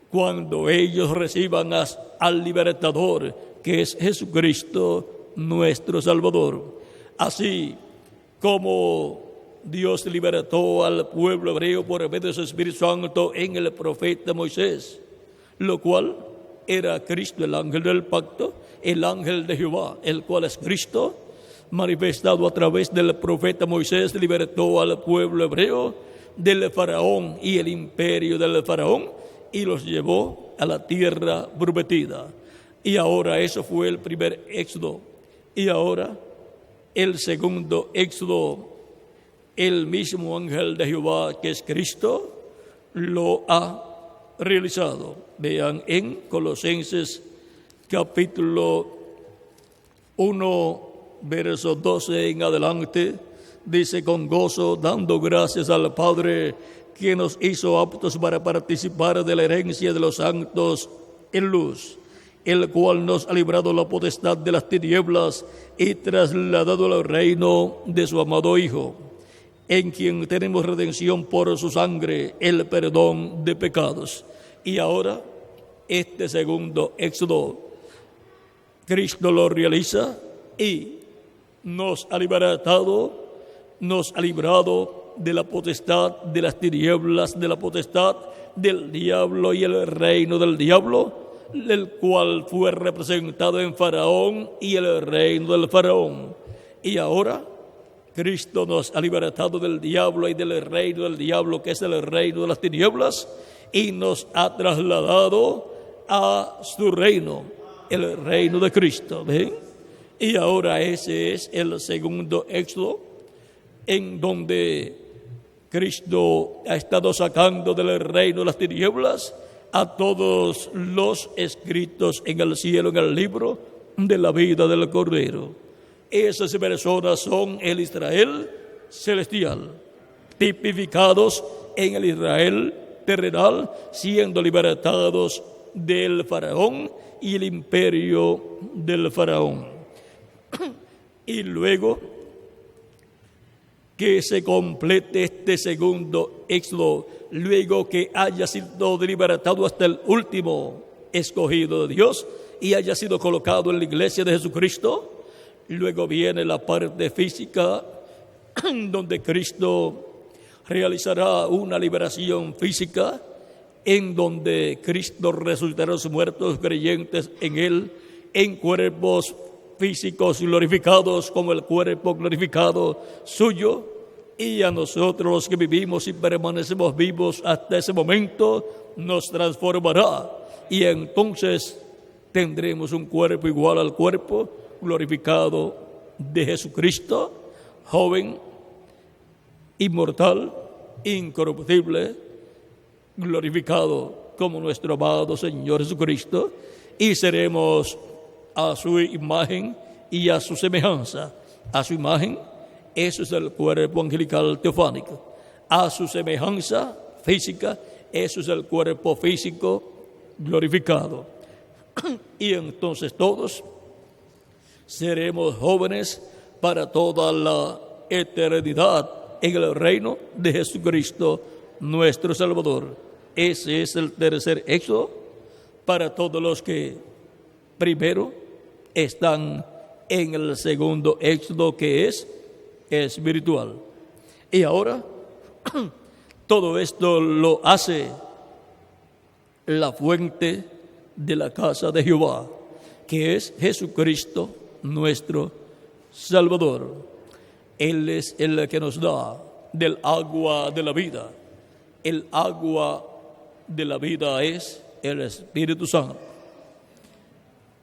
cuando ellos reciban al libertador, que es Jesucristo nuestro Salvador. Así como Dios libertó al pueblo hebreo por medio de su Espíritu Santo en el profeta Moisés, lo cual era Cristo, el ángel del pacto, el ángel de Jehová, el cual es Cristo, manifestado a través del profeta Moisés, libertó al pueblo hebreo del faraón y el imperio del faraón, y los llevó a la tierra prometida. Y ahora eso fue el primer éxodo. Y ahora, el segundo éxodo, el mismo ángel de Jehová, que es Cristo, lo ha realizado. Vean en Colosenses capítulo 1, verso 12 en adelante, dice: con gozo, dando gracias al Padre, que nos hizo aptos para participar de la herencia de los santos en luz, el cual nos ha librado la potestad de las tinieblas y trasladado al reino de su amado Hijo, en quien tenemos redención por su sangre, el perdón de pecados. Y ahora, este segundo éxodo, Cristo lo realiza y nos ha libertado, nos ha librado de la potestad de las tinieblas, de la potestad del diablo y el reino del diablo, el cual fue representado en Faraón y el reino del Faraón. Y ahora Cristo nos ha libertado del diablo y del reino del diablo, que es el reino de las tinieblas, y nos ha trasladado a su reino, el reino de Cristo. ¿Ven? Y ahora ese es el segundo éxodo, en donde Cristo ha estado sacando del reino de las tinieblas a todos los escritos en el cielo, en el libro de la vida del Cordero. Esas personas son el Israel celestial, tipificados en el Israel terrenal, siendo libertados del Faraón y el imperio del Faraón. Y luego que se complete este segundo éxodo, luego que haya sido libertado hasta el último escogido de Dios y haya sido colocado en la iglesia de Jesucristo, luego viene la parte física, donde Cristo realizará una liberación física, en donde Cristo resucitará a los muertos creyentes en Él, en cuerpos físicos glorificados como el cuerpo glorificado suyo, y a nosotros los que vivimos y permanecemos vivos hasta ese momento nos transformará, y entonces tendremos un cuerpo igual al cuerpo glorificado de Jesucristo, joven, inmortal, incorruptible, glorificado como nuestro amado Señor Jesucristo, y seremos a su imagen y a su semejanza. A su imagen, eso es el cuerpo angelical teofánico. A su semejanza física, eso es el cuerpo físico glorificado. Y entonces todos seremos jóvenes para toda la eternidad en el reino de Jesucristo, nuestro Salvador. Ese es el tercer éxodo para todos los que primero están en el segundo éxodo, que es espiritual. Y ahora todo esto lo hace la fuente de la casa de Jehová, que es Jesucristo, nuestro Salvador. Él es el que nos da del agua de la vida. El agua de la vida es el Espíritu Santo.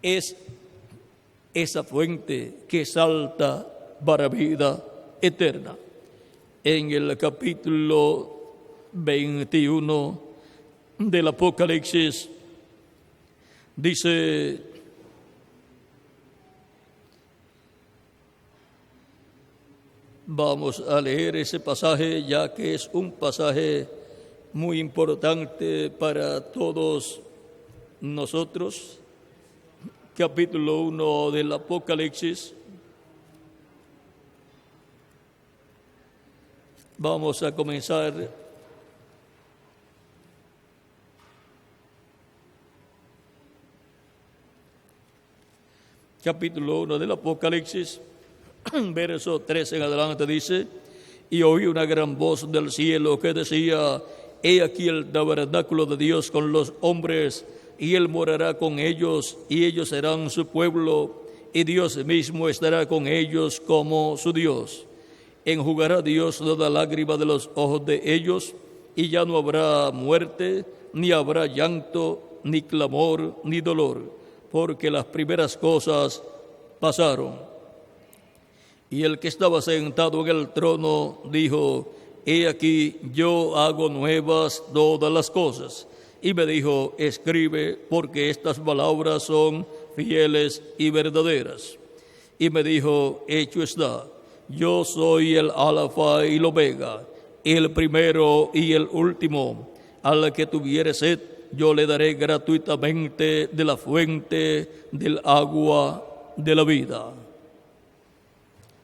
Es esa fuente que salta para vida eterna. En el capítulo 21 del Apocalipsis dice: vamos a leer ese pasaje, ya que es un pasaje muy importante para todos nosotros. Capítulo 1 del Apocalipsis. Vamos a comenzar capítulo 1 del Apocalipsis, verso 13 en adelante, dice: y oí una gran voz del cielo que decía: he aquí el tabernáculo de Dios con los hombres, y Él morará con ellos, y ellos serán su pueblo, y Dios mismo estará con ellos como su Dios. Enjugará Dios toda lágrima de los ojos de ellos, y ya no habrá muerte, ni habrá llanto, ni clamor, ni dolor, porque las primeras cosas pasaron. Y el que estaba sentado en el trono dijo: He aquí, yo hago nuevas todas las cosas. Y me dijo: Escribe, porque estas palabras son fieles y verdaderas. Y me dijo: Hecho está, yo soy el Alfa y el Omega, el primero y el último. Al que tuviere sed, yo le daré gratuitamente de la fuente del agua de la vida.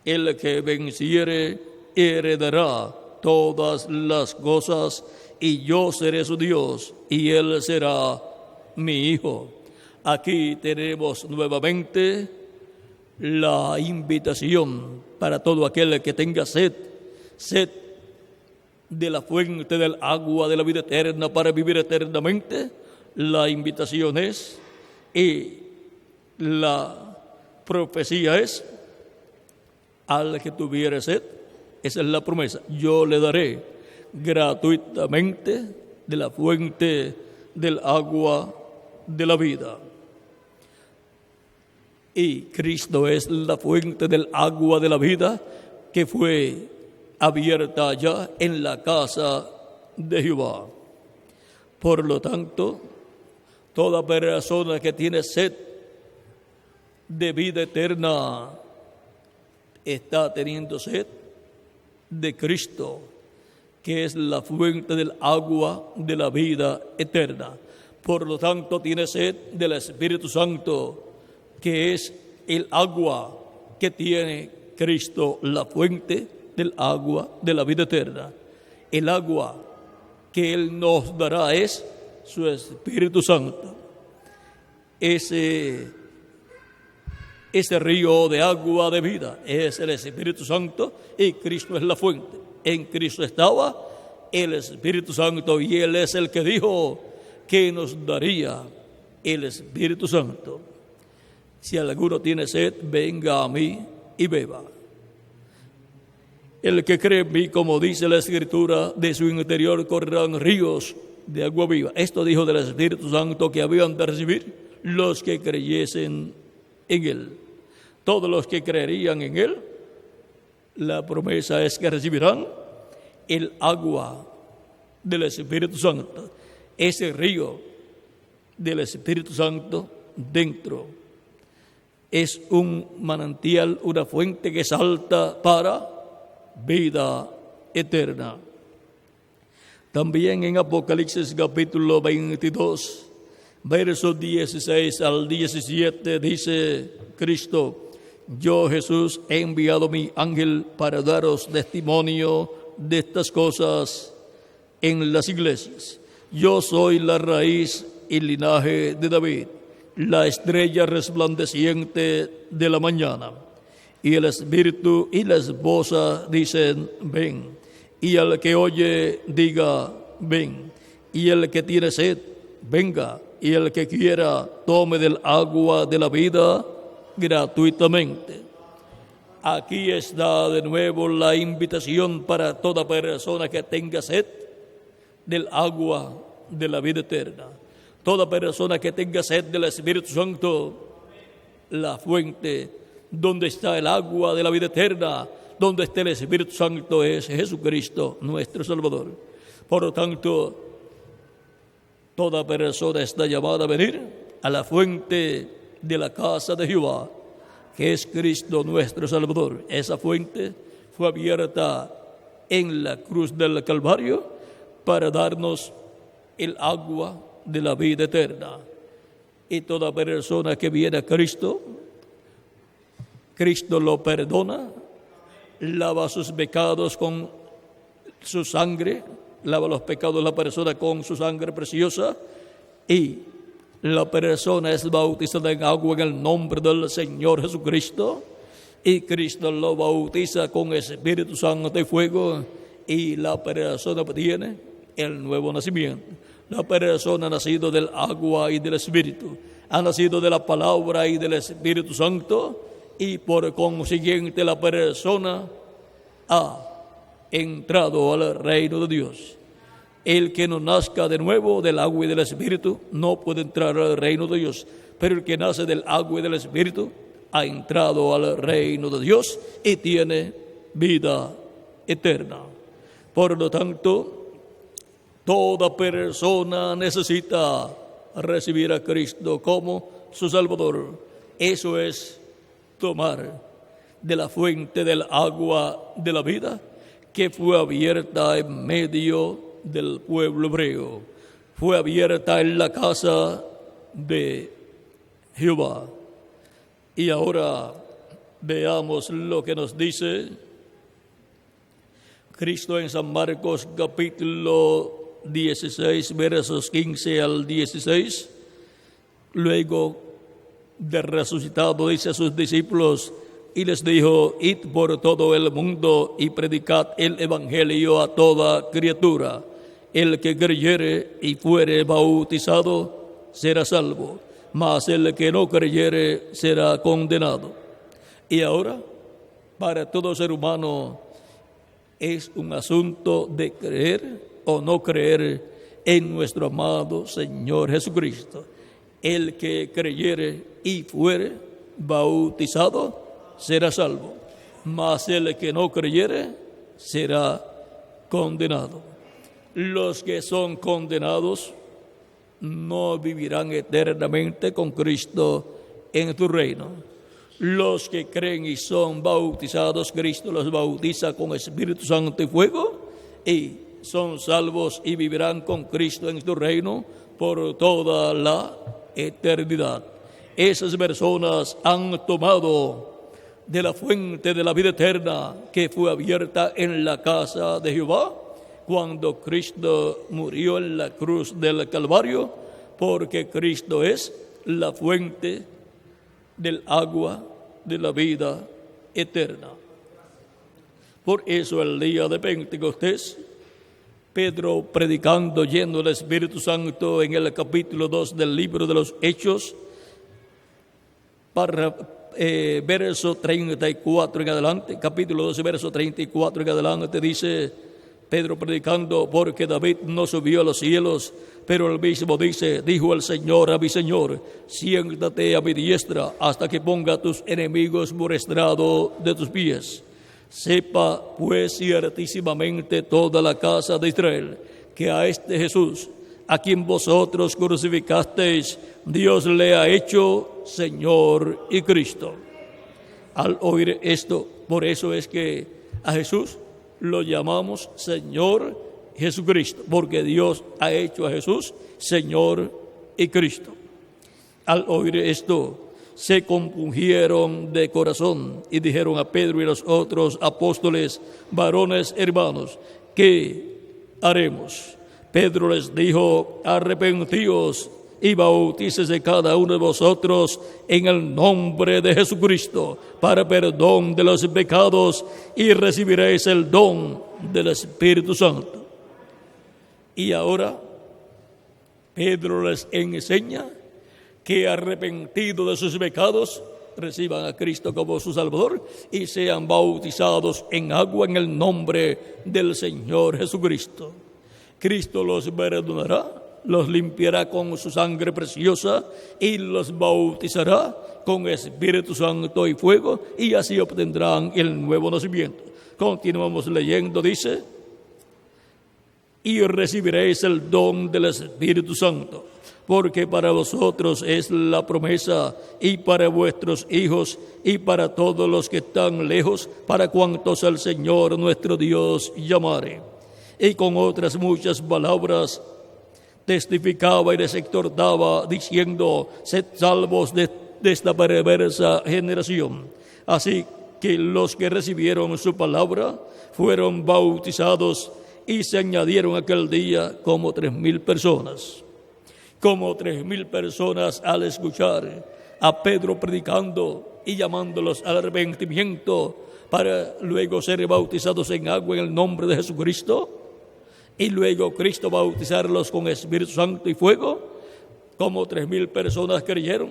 El que venciere heredará todas las cosas, y yo seré su Dios, y él será mi hijo. Aquí tenemos nuevamente la invitación para todo aquel que tenga sed de la fuente del agua de la vida eterna para vivir eternamente. La invitación es, y la profecía es: al que tuviere sed, esa es la promesa, yo le daré gratuitamente de la fuente del agua de la vida. Y Cristo es la fuente del agua de la vida que fue abierta ya en la casa de Jehová. Por lo tanto, toda persona que tiene sed de vida eterna está teniendo sed de Cristo, que es la fuente del agua de la vida eterna. Por lo tanto, tiene sed del Espíritu Santo, que es el agua que tiene Cristo, la fuente del agua de la vida eterna. El agua que Él nos dará es su Espíritu Santo. Ese río de agua de vida es el Espíritu Santo, y Cristo es la fuente. En Cristo estaba el Espíritu Santo, y Él es el que dijo que nos daría el Espíritu Santo. Si alguno tiene sed, venga a mí y beba. El que cree en mí, como dice la Escritura, de su interior correrán ríos de agua viva. Esto dijo del Espíritu Santo que habían de recibir los que creyesen en Él. Todos los que creerían en Él, la promesa es que recibirán el agua del Espíritu Santo. Ese río del Espíritu Santo dentro es un manantial, una fuente que salta para vida eterna. También en Apocalipsis capítulo 22, versos 16 al 17, dice Cristo: Yo, Jesús, he enviado mi ángel para daros testimonio de estas cosas en las iglesias. Yo soy la raíz y linaje de David, la estrella resplandeciente de la mañana. Y el Espíritu y la esposa dicen: ven. Y al que oye, diga: ven. Y el que tiene sed, venga. Y el que quiera, tome del agua de la vida gratuitamente. Aquí está de nuevo la invitación para toda persona que tenga sed del agua de la vida eterna. Toda persona que tenga sed del Espíritu Santo, la fuente donde está el agua de la vida eterna, donde está el Espíritu Santo, es Jesucristo, nuestro Salvador. Por lo tanto, toda persona está llamada a venir a la fuente de la casa de Jehová, que es Cristo, nuestro Salvador. Esa fuente fue abierta en la cruz del Calvario para darnos el agua de la vida eterna. Y toda persona que viene a Cristo, Cristo lo perdona, lava sus pecados con su sangre, lava los pecados de la persona con su sangre preciosa, y la persona es bautizada en agua en el nombre del Señor Jesucristo, y Cristo lo bautiza con Espíritu Santo y fuego, y la persona tiene el nuevo nacimiento. La persona ha nacido del agua y del Espíritu, ha nacido de la palabra y del Espíritu Santo, y por consiguiente la persona ha entrado al reino de Dios. El que no nazca de nuevo del agua y del Espíritu no puede entrar al reino de Dios, pero el que nace del agua y del Espíritu ha entrado al reino de Dios y tiene vida eterna. Por lo tanto, toda persona necesita recibir a Cristo como su Salvador. Eso es tomar de la fuente del agua de la vida que fue abierta en medio del pueblo hebreo. Fue abierta en la casa de Jehová. Y ahora veamos lo que nos dice Cristo en San Marcos capítulo 16, versos 15 al 16. Luego de resucitado dice a sus discípulos y les dijo: id por todo el mundo y predicad el evangelio a toda criatura. El que creyere y fuere bautizado será salvo, mas el que no creyere será condenado. Y ahora, para todo ser humano es un asunto de creer o no creer en nuestro amado Señor Jesucristo. El que creyere y fuere bautizado será salvo, mas el que no creyere será condenado. Los que son condenados no vivirán eternamente con Cristo en tu reino. Los que creen y son bautizados, Cristo los bautiza con Espíritu Santo y fuego y son salvos y vivirán con Cristo en tu reino por toda la eternidad. Esas personas han tomado de la fuente de la vida eterna que fue abierta en la casa de Jehová cuando Cristo murió en la cruz del Calvario, porque Cristo es la fuente del agua de la vida eterna. Por eso el día de Pentecostés, Pedro, predicando lleno del Espíritu Santo en el capítulo 2 del libro de los Hechos, verso 34 en adelante, capítulo 12, verso 34 en adelante, dice Pedro predicando: porque David no subió a los cielos, pero él mismo dice: dijo el Señor a mi Señor, siéntate a mi diestra hasta que ponga a tus enemigos por estrado de tus pies. Sepa pues ciertísimamente toda la casa de Israel que a este Jesús, a quien vosotros crucificasteis, Dios le ha hecho Señor y Cristo. Al oír esto, por eso es que a Jesús lo llamamos Señor Jesucristo, porque Dios ha hecho a Jesús Señor y Cristo. Al oír esto, se compungieron de corazón y dijeron a Pedro y los otros apóstoles: varones hermanos, ¿qué haremos? Pedro les dijo: arrepentíos y bautícese cada uno de vosotros en el nombre de Jesucristo para perdón de los pecados y recibiréis el don del Espíritu Santo. Y ahora Pedro les enseña que arrepentidos de sus pecados reciban a Cristo como su Salvador y sean bautizados en agua en el nombre del Señor Jesucristo. Cristo los perdonará, los limpiará con su sangre preciosa y los bautizará con Espíritu Santo y fuego, y así obtendrán el nuevo nacimiento. Continuamos leyendo, dice: y recibiréis el don del Espíritu Santo, porque para vosotros es la promesa, y para vuestros hijos, y para todos los que están lejos, para cuantos el Señor nuestro Dios llamare. Y con otras muchas palabras testificaba y les exhortaba, diciendo: sed salvos de esta perversa generación. Así que los que recibieron su palabra fueron bautizados, y se añadieron aquel día como 3,000 personas. Como 3,000 personas al escuchar a Pedro predicando y llamándolos al arrepentimiento para luego ser bautizados en agua en el nombre de Jesucristo, y luego Cristo bautizarlos con Espíritu Santo y fuego. Como 3,000 personas creyeron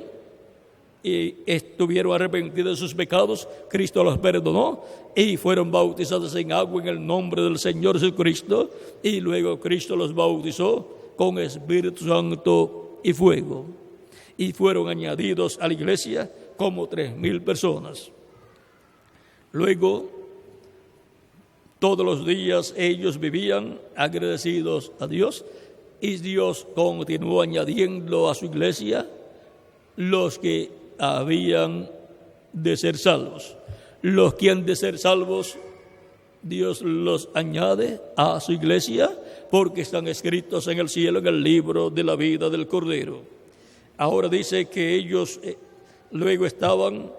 y estuvieron arrepentidos de sus pecados. Cristo los perdonó y fueron bautizados en agua en el nombre del Señor Jesucristo, y luego Cristo los bautizó con Espíritu Santo y fuego. Y fueron añadidos a la iglesia como 3,000 personas. Luego, todos los días ellos vivían agradecidos a Dios, y Dios continuó añadiendo a su iglesia los que habían de ser salvos. Los que han de ser salvos, Dios los añade a su iglesia porque están escritos en el cielo en el libro de la vida del Cordero. Ahora dice que ellos luego estaban,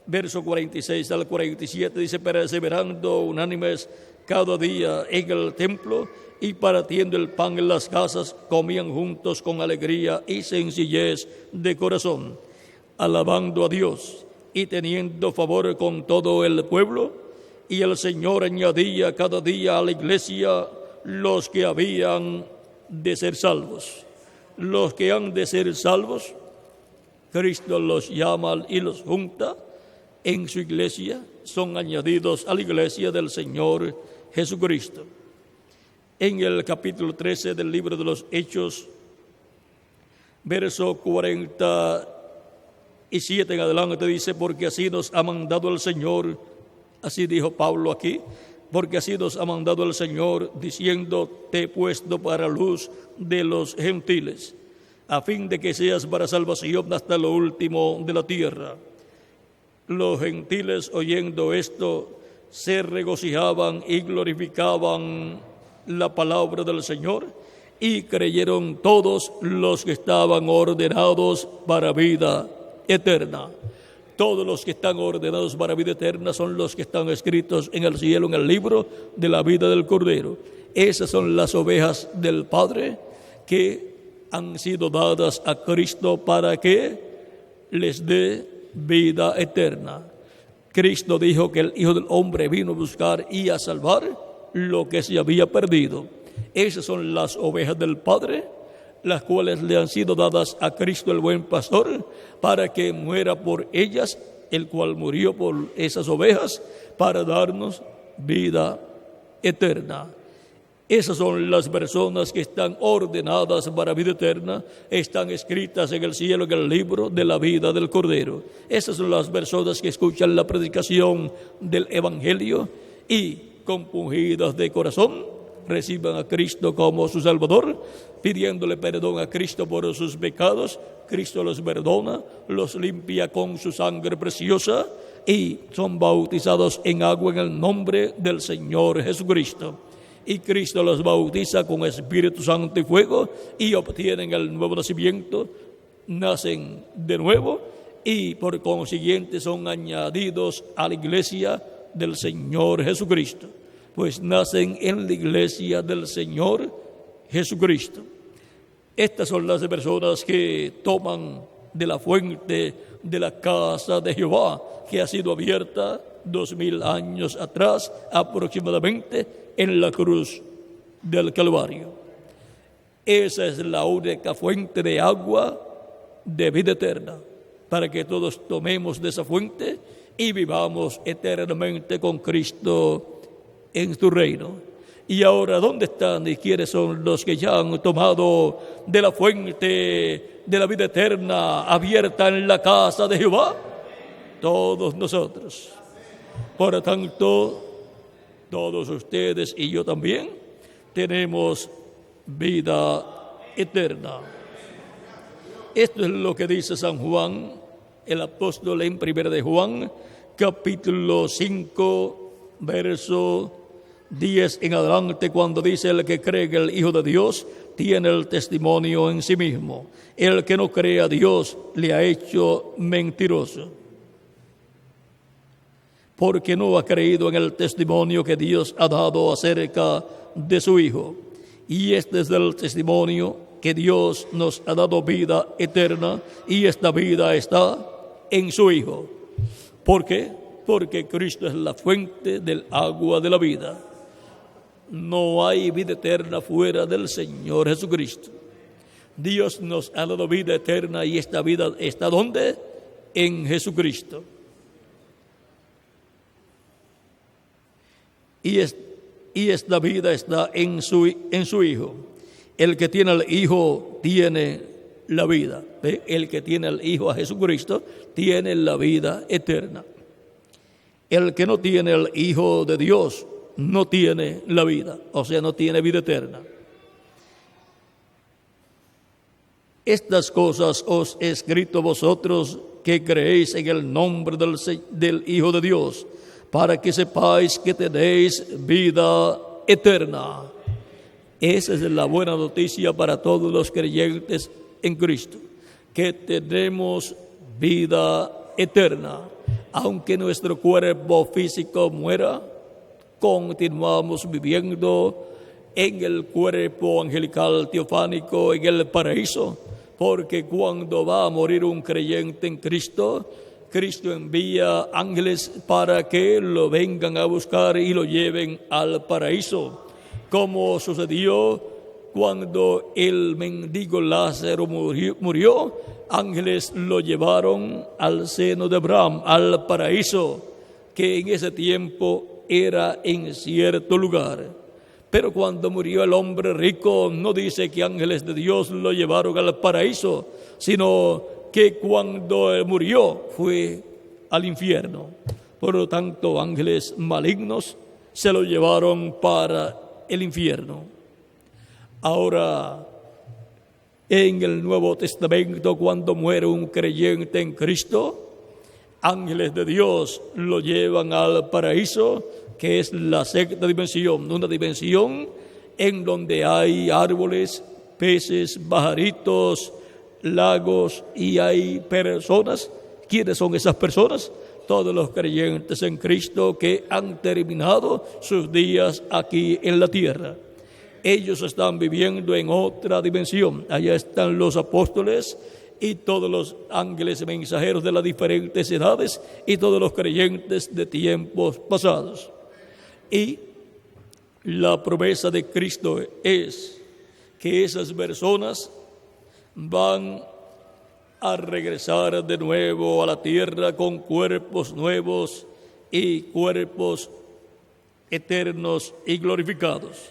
verso 46 al 47, dice, perseverando unánimes cada día en el templo y partiendo el pan en las casas, comían juntos con alegría y sencillez de corazón, alabando a Dios y teniendo favor con todo el pueblo. Y el Señor añadía cada día a la iglesia los que habían de ser salvos. Los que han de ser salvos, Cristo los llama y los junta en su iglesia, son añadidos a la iglesia del Señor Jesucristo. En el capítulo 13 del libro de los Hechos, verso 47 en adelante, dice, porque así nos ha mandado el Señor, así dijo Pablo aquí, porque así nos ha mandado el Señor, diciendo, te he puesto para luz de los gentiles, a fin de que seas para salvación hasta lo último de la tierra. Los gentiles, oyendo esto, se regocijaban y glorificaban la palabra del Señor, y creyeron todos los que estaban ordenados para vida eterna. Todos los que están ordenados para vida eterna son los que están escritos en el cielo, en el libro de la vida del Cordero. Esas son las ovejas del Padre que han sido dadas a Cristo para que les dé vida eterna. Cristo dijo que el Hijo del Hombre vino a buscar y a salvar lo que se había perdido. Esas son las ovejas del Padre, las cuales le han sido dadas a Cristo el buen pastor, para que muera por ellas, el cual murió por esas ovejas, para darnos vida eterna. Esas son las personas que están ordenadas para vida eterna, están escritas en el cielo, en el libro de la vida del Cordero. Esas son las personas que escuchan la predicación del Evangelio y, compungidas de corazón, reciban a Cristo como su Salvador, pidiéndole perdón a Cristo por sus pecados. Cristo los perdona, los limpia con su sangre preciosa y son bautizados en agua en el nombre del Señor Jesucristo. Y Cristo los bautiza con Espíritu Santo y fuego y obtienen el nuevo nacimiento, nacen de nuevo y por consiguiente son añadidos a la iglesia del Señor Jesucristo, pues nacen en la iglesia del Señor Jesucristo. Estas son las personas que toman de la fuente de la casa de Jehová, que ha sido abierta 2000 años atrás aproximadamente en la cruz del Calvario. Esa es la única fuente de agua de vida eterna, para que todos tomemos de esa fuente y vivamos eternamente con Cristo en su reino. Y ahora, ¿dónde están y quiénes son los que ya han tomado de la fuente de la vida eterna abierta en la casa de Jehová? Todos nosotros. Por tanto, todos ustedes y yo también tenemos vida eterna. Esto es lo que dice San Juan, el apóstol, en 1 de Juan, capítulo 5, verso 10 en adelante, cuando dice: el que cree que el Hijo de Dios tiene el testimonio en sí mismo. El que no cree a Dios le ha hecho mentiroso, porque no ha creído en el testimonio que Dios ha dado acerca de su Hijo. Y este es el testimonio, que Dios nos ha dado vida eterna, y esta vida está en su Hijo. ¿Por qué? Porque Cristo es la fuente del agua de la vida. No hay vida eterna fuera del Señor Jesucristo. Dios nos ha dado vida eterna, y esta vida está ¿dónde? En Jesucristo. Y esta vida está en su Hijo. El que tiene al Hijo tiene la vida. El que tiene al Hijo, a Jesucristo, tiene la vida eterna. El que no tiene al Hijo de Dios no tiene la vida, o sea, no tiene vida eterna. Estas cosas os he escrito vosotros que creéis en el nombre del Hijo de Dios, para que sepáis que tenéis vida eterna. Esa es la buena noticia para todos los creyentes en Cristo, que tenemos vida eterna. Aunque nuestro cuerpo físico muera, continuamos viviendo en el cuerpo angelical teofánico en el paraíso, porque cuando va a morir un creyente en Cristo, Cristo envía ángeles para que lo vengan a buscar y lo lleven al paraíso, como sucedió cuando el mendigo Lázaro murió. Ángeles lo llevaron al seno de Abraham, al paraíso, que en ese tiempo era en cierto lugar. Pero cuando murió el hombre rico, no dice que ángeles de Dios lo llevaron al paraíso, sino que cuando murió fue al infierno. Por lo tanto, ángeles malignos se lo llevaron para el infierno. Ahora, en el Nuevo Testamento, cuando muere un creyente en Cristo, ángeles de Dios lo llevan al paraíso, que es la sexta dimensión, una dimensión en donde hay árboles, peces, pajaritos, lagos y hay personas. ¿Quiénes son esas personas? Todos los creyentes en Cristo que han terminado sus días aquí en la tierra. Ellos están viviendo en otra dimensión. Allá están los apóstoles y todos los ángeles mensajeros de las diferentes edades y todos los creyentes de tiempos pasados. Y la promesa de Cristo es que esas personas van a regresar de nuevo a la tierra con cuerpos nuevos y cuerpos eternos y glorificados.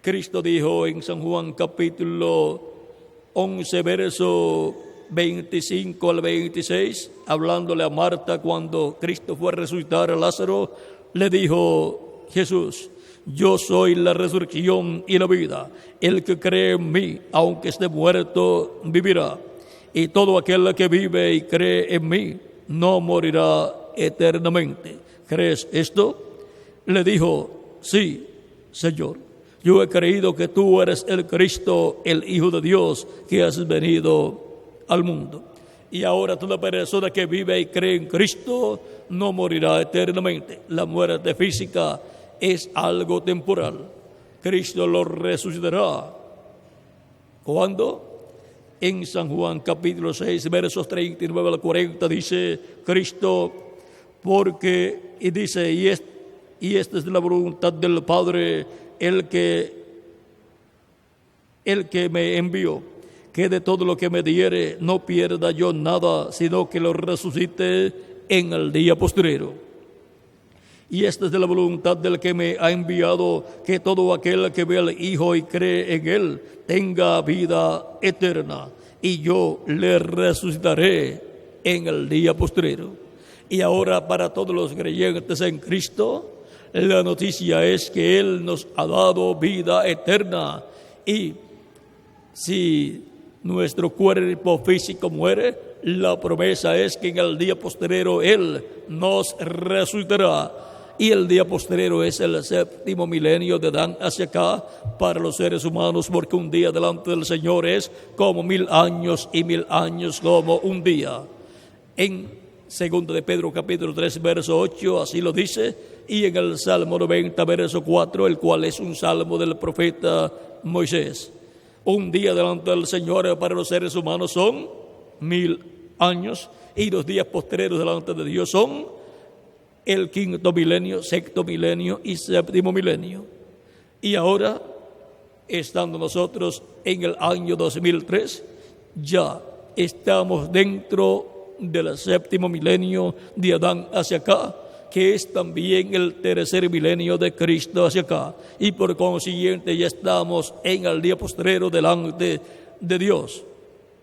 Cristo dijo en San Juan capítulo 11, verso 25 al 26, hablándole a Marta cuando Cristo fue a resucitar a Lázaro, le dijo Jesús: yo soy la resurrección y la vida. El que cree en mí, aunque esté muerto, vivirá. Y todo aquel que vive y cree en mí, no morirá eternamente. ¿Crees esto? Le dijo: sí, Señor. Yo he creído que tú eres el Cristo, el Hijo de Dios, que has venido al mundo. Y ahora toda persona que vive y cree en Cristo no morirá eternamente. La muerte física es algo temporal. Cristo lo resucitará. ¿Cuándo? En San Juan capítulo 6, versos 39 al 40 dice Cristo, porque, y dice, y esta es la voluntad del Padre, el que me envió, que de todo lo que me diere no pierda yo nada, sino que lo resucite en el día postrero. Y esta es de la voluntad del que me ha enviado, que todo aquel que ve al Hijo y cree en Él tenga vida eterna, y yo le resucitaré en el día postrero. Y ahora, para todos los creyentes en Cristo, la noticia es que Él nos ha dado vida eterna. Y si nuestro cuerpo físico muere, la promesa es que en el día postrero Él nos resucitará. Y el día postrero es el séptimo milenio de Adán hacia acá para los seres humanos, porque un día delante del Señor es como 1000 años y 1000 años como un día. En 2 de Pedro capítulo 3 verso 8 así lo dice, y en el Salmo 90 verso 4, el cual es un salmo del profeta Moisés. Un día delante del Señor para los seres humanos son 1000 años, y los días postreros delante de Dios son el quinto milenio, sexto milenio y séptimo milenio. Y ahora, estando nosotros en el año 2003, ya estamos dentro del séptimo milenio de Adán hacia acá, que es también el tercer milenio de Cristo hacia acá. Y por consiguiente ya estamos en el día postrero delante de Dios.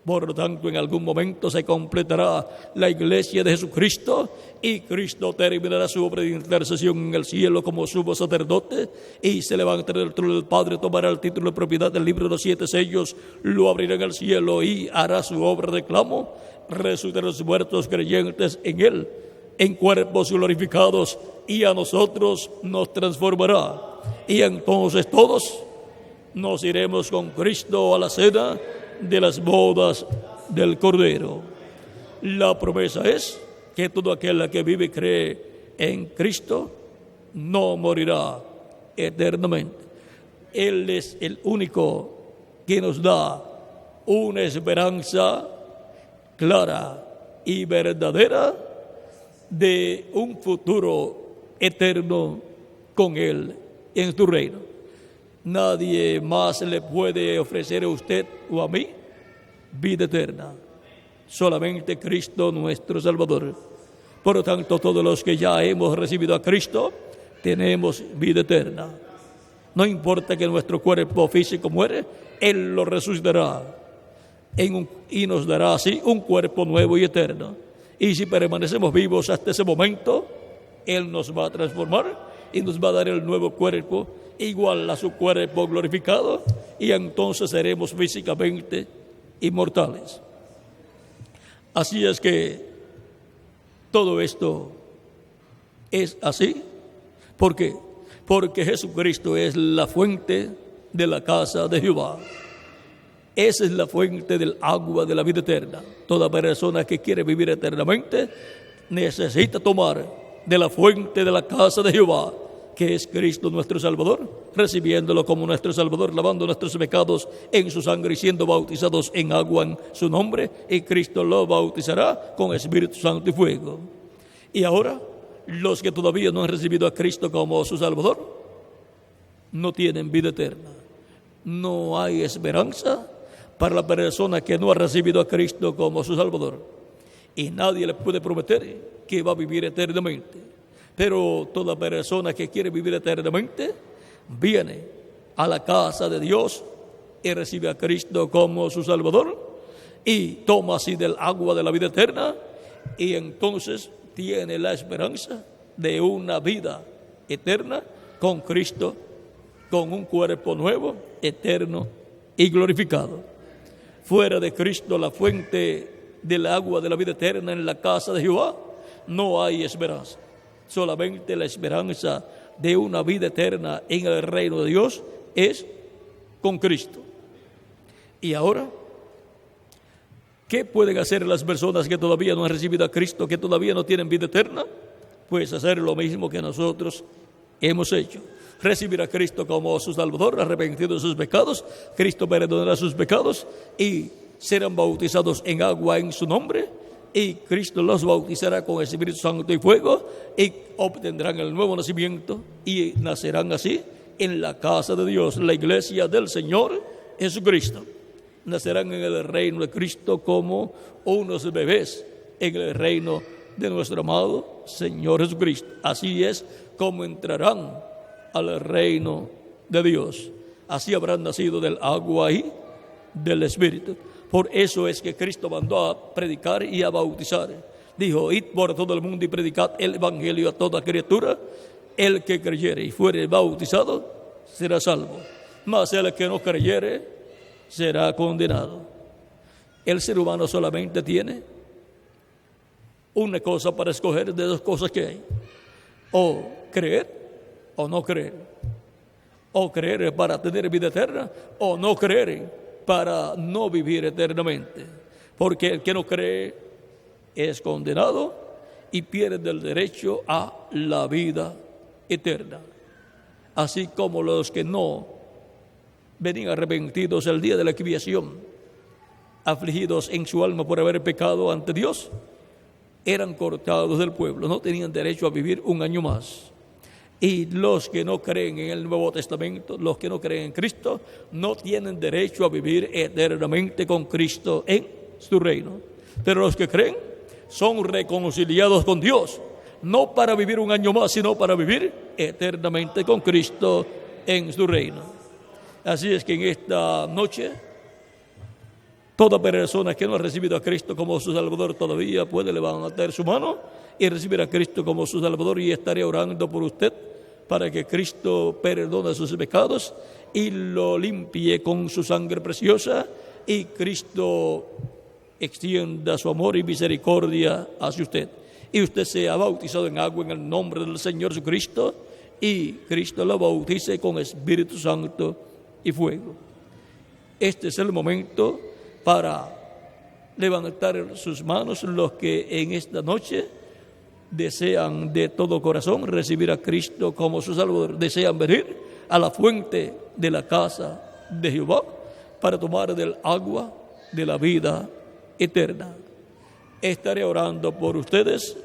Por lo tanto, en algún momento se completará la iglesia de Jesucristo y Cristo terminará su obra de intercesión en el cielo como sumo sacerdote y se levantará del trono del Padre, tomará el título de propiedad del libro de los 7 sellos, lo abrirá en el cielo y hará su obra de reclamo, resucitará los muertos creyentes en él, en cuerpos glorificados, y a nosotros nos transformará. Y entonces todos nos iremos con Cristo a la cena de las bodas del Cordero. La promesa es que todo aquel que vive y cree en Cristo no morirá eternamente. Él es el único que nos da una esperanza clara y verdadera de un futuro eterno con Él en su reino. Nadie más le puede ofrecer a usted o a mí vida eterna. Solamente Cristo nuestro Salvador. Por lo tanto, todos los que ya hemos recibido a Cristo, tenemos vida eterna. No importa que nuestro cuerpo físico muere, Él lo resucitará y nos dará así un cuerpo nuevo y eterno. Y si permanecemos vivos hasta ese momento, Él nos va a transformar y nos va a dar el nuevo cuerpo igual a su cuerpo glorificado, y entonces seremos físicamente inmortales. Así es que todo esto es así. ¿Por qué? Porque Jesucristo es la fuente de la casa de Jehová. Esa es la fuente del agua de la vida eterna. Toda persona que quiere vivir eternamente necesita tomar de la fuente de la casa de Jehová, que es Cristo nuestro Salvador, recibiéndolo como nuestro Salvador, lavando nuestros pecados en su sangre y siendo bautizados en agua en su nombre, y Cristo lo bautizará con Espíritu Santo y fuego. Y ahora, los que todavía no han recibido a Cristo como su Salvador, no tienen vida eterna. No hay esperanza para la persona que no ha recibido a Cristo como su Salvador. Y nadie le puede prometer que va a vivir eternamente. Pero toda persona que quiere vivir eternamente viene a la casa de Dios y recibe a Cristo como su Salvador y toma así del agua de la vida eterna, y entonces tiene la esperanza de una vida eterna con Cristo, con un cuerpo nuevo, eterno y glorificado. Fuera de Cristo, la fuente del agua de la vida eterna en la casa de Jehová, no hay esperanza. Solamente la esperanza de una vida eterna en el reino de Dios es con Cristo. Y ahora, ¿qué pueden hacer las personas que todavía no han recibido a Cristo, que todavía no tienen vida eterna? Pues hacer lo mismo que nosotros hemos hecho. Recibir a Cristo como su Salvador, arrepentido de sus pecados. Cristo perdonará sus pecados y serán bautizados en agua en su nombre. Y Cristo los bautizará con el Espíritu Santo y fuego, y obtendrán el nuevo nacimiento y nacerán así en la casa de Dios, la iglesia del Señor Jesucristo. Nacerán en el reino de Cristo como unos bebés en el reino de nuestro amado Señor Jesucristo. Así es como entrarán al reino de Dios. Así habrán nacido del agua y del Espíritu. Por eso es que Cristo mandó a predicar y a bautizar. Dijo: id por todo el mundo y predicad el evangelio a toda criatura. El que creyere y fuere bautizado será salvo, mas el que no creyere será condenado. El ser humano solamente tiene una cosa para escoger de dos cosas que hay: o creer o no creer. O creer para tener vida eterna, o no creer para no vivir eternamente. Porque el que no cree es condenado y pierde el derecho a la vida eterna. Así como los que no venían arrepentidos el día de la expiación, afligidos en su alma por haber pecado ante Dios, eran cortados del pueblo, no tenían derecho a vivir un año más. Y los que no creen en el Nuevo Testamento, los que no creen en Cristo, no tienen derecho a vivir eternamente con Cristo en su reino. Pero los que creen son reconciliados con Dios, no para vivir un año más, sino para vivir eternamente con Cristo en su reino. Así es que en esta noche Toda persona que no ha recibido a Cristo como su Salvador todavía puede levantar su mano y recibir a Cristo como su Salvador, y estaré orando por usted para que Cristo perdone sus pecados y lo limpie con su sangre preciosa, y Cristo extienda su amor y misericordia hacia usted. Y usted sea bautizado en agua en el nombre del Señor Jesucristo, y Cristo lo bautice con Espíritu Santo y fuego. Este es el momento para levantar sus manos los que en esta noche desean de todo corazón recibir a Cristo como su Salvador, desean venir a la fuente de la casa de Jehová para tomar del agua de la vida eterna. Estaré orando por ustedes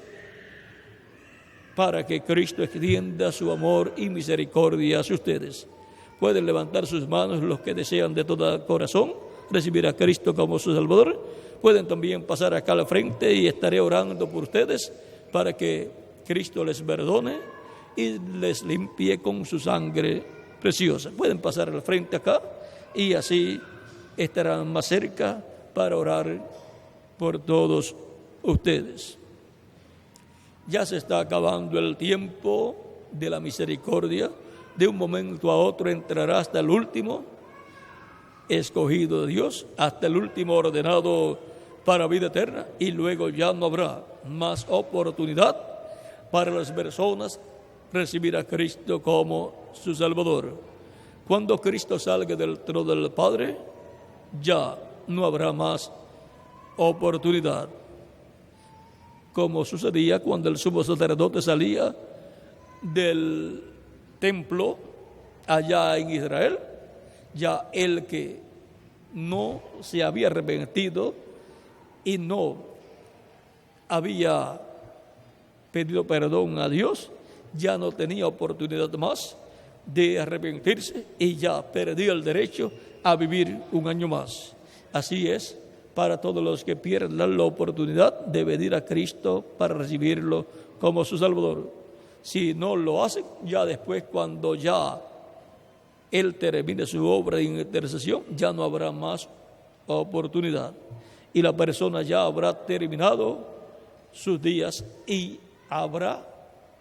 para que Cristo extienda su amor y misericordia hacia ustedes. Pueden levantar sus manos los que desean de todo corazón recibir a Cristo como su Salvador. Pueden también pasar acá a la frente y estaré orando por ustedes para que Cristo les perdone y les limpie con su sangre preciosa. Pueden pasar al frente acá y así estarán más cerca para orar por todos ustedes. Ya se está acabando el tiempo de la misericordia. De un momento a otro entrará hasta el último escogido de Dios, hasta el último ordenado para vida eterna, y luego ya no habrá más oportunidad para las personas recibir a Cristo como su Salvador. Cuando Cristo salga del trono del Padre, ya no habrá más oportunidad. Como sucedía cuando el sumo sacerdote salía del templo allá en Israel, ya el que no se había arrepentido y no había pedido perdón a Dios, ya no tenía oportunidad más de arrepentirse y ya perdía el derecho a vivir un año más. Así es para todos los que pierdan la oportunidad de venir a Cristo para recibirlo como su Salvador. Si no lo hacen, ya después, cuando ya Él termine su obra de intercesión, ya no habrá más oportunidad. Y la persona ya habrá terminado sus días y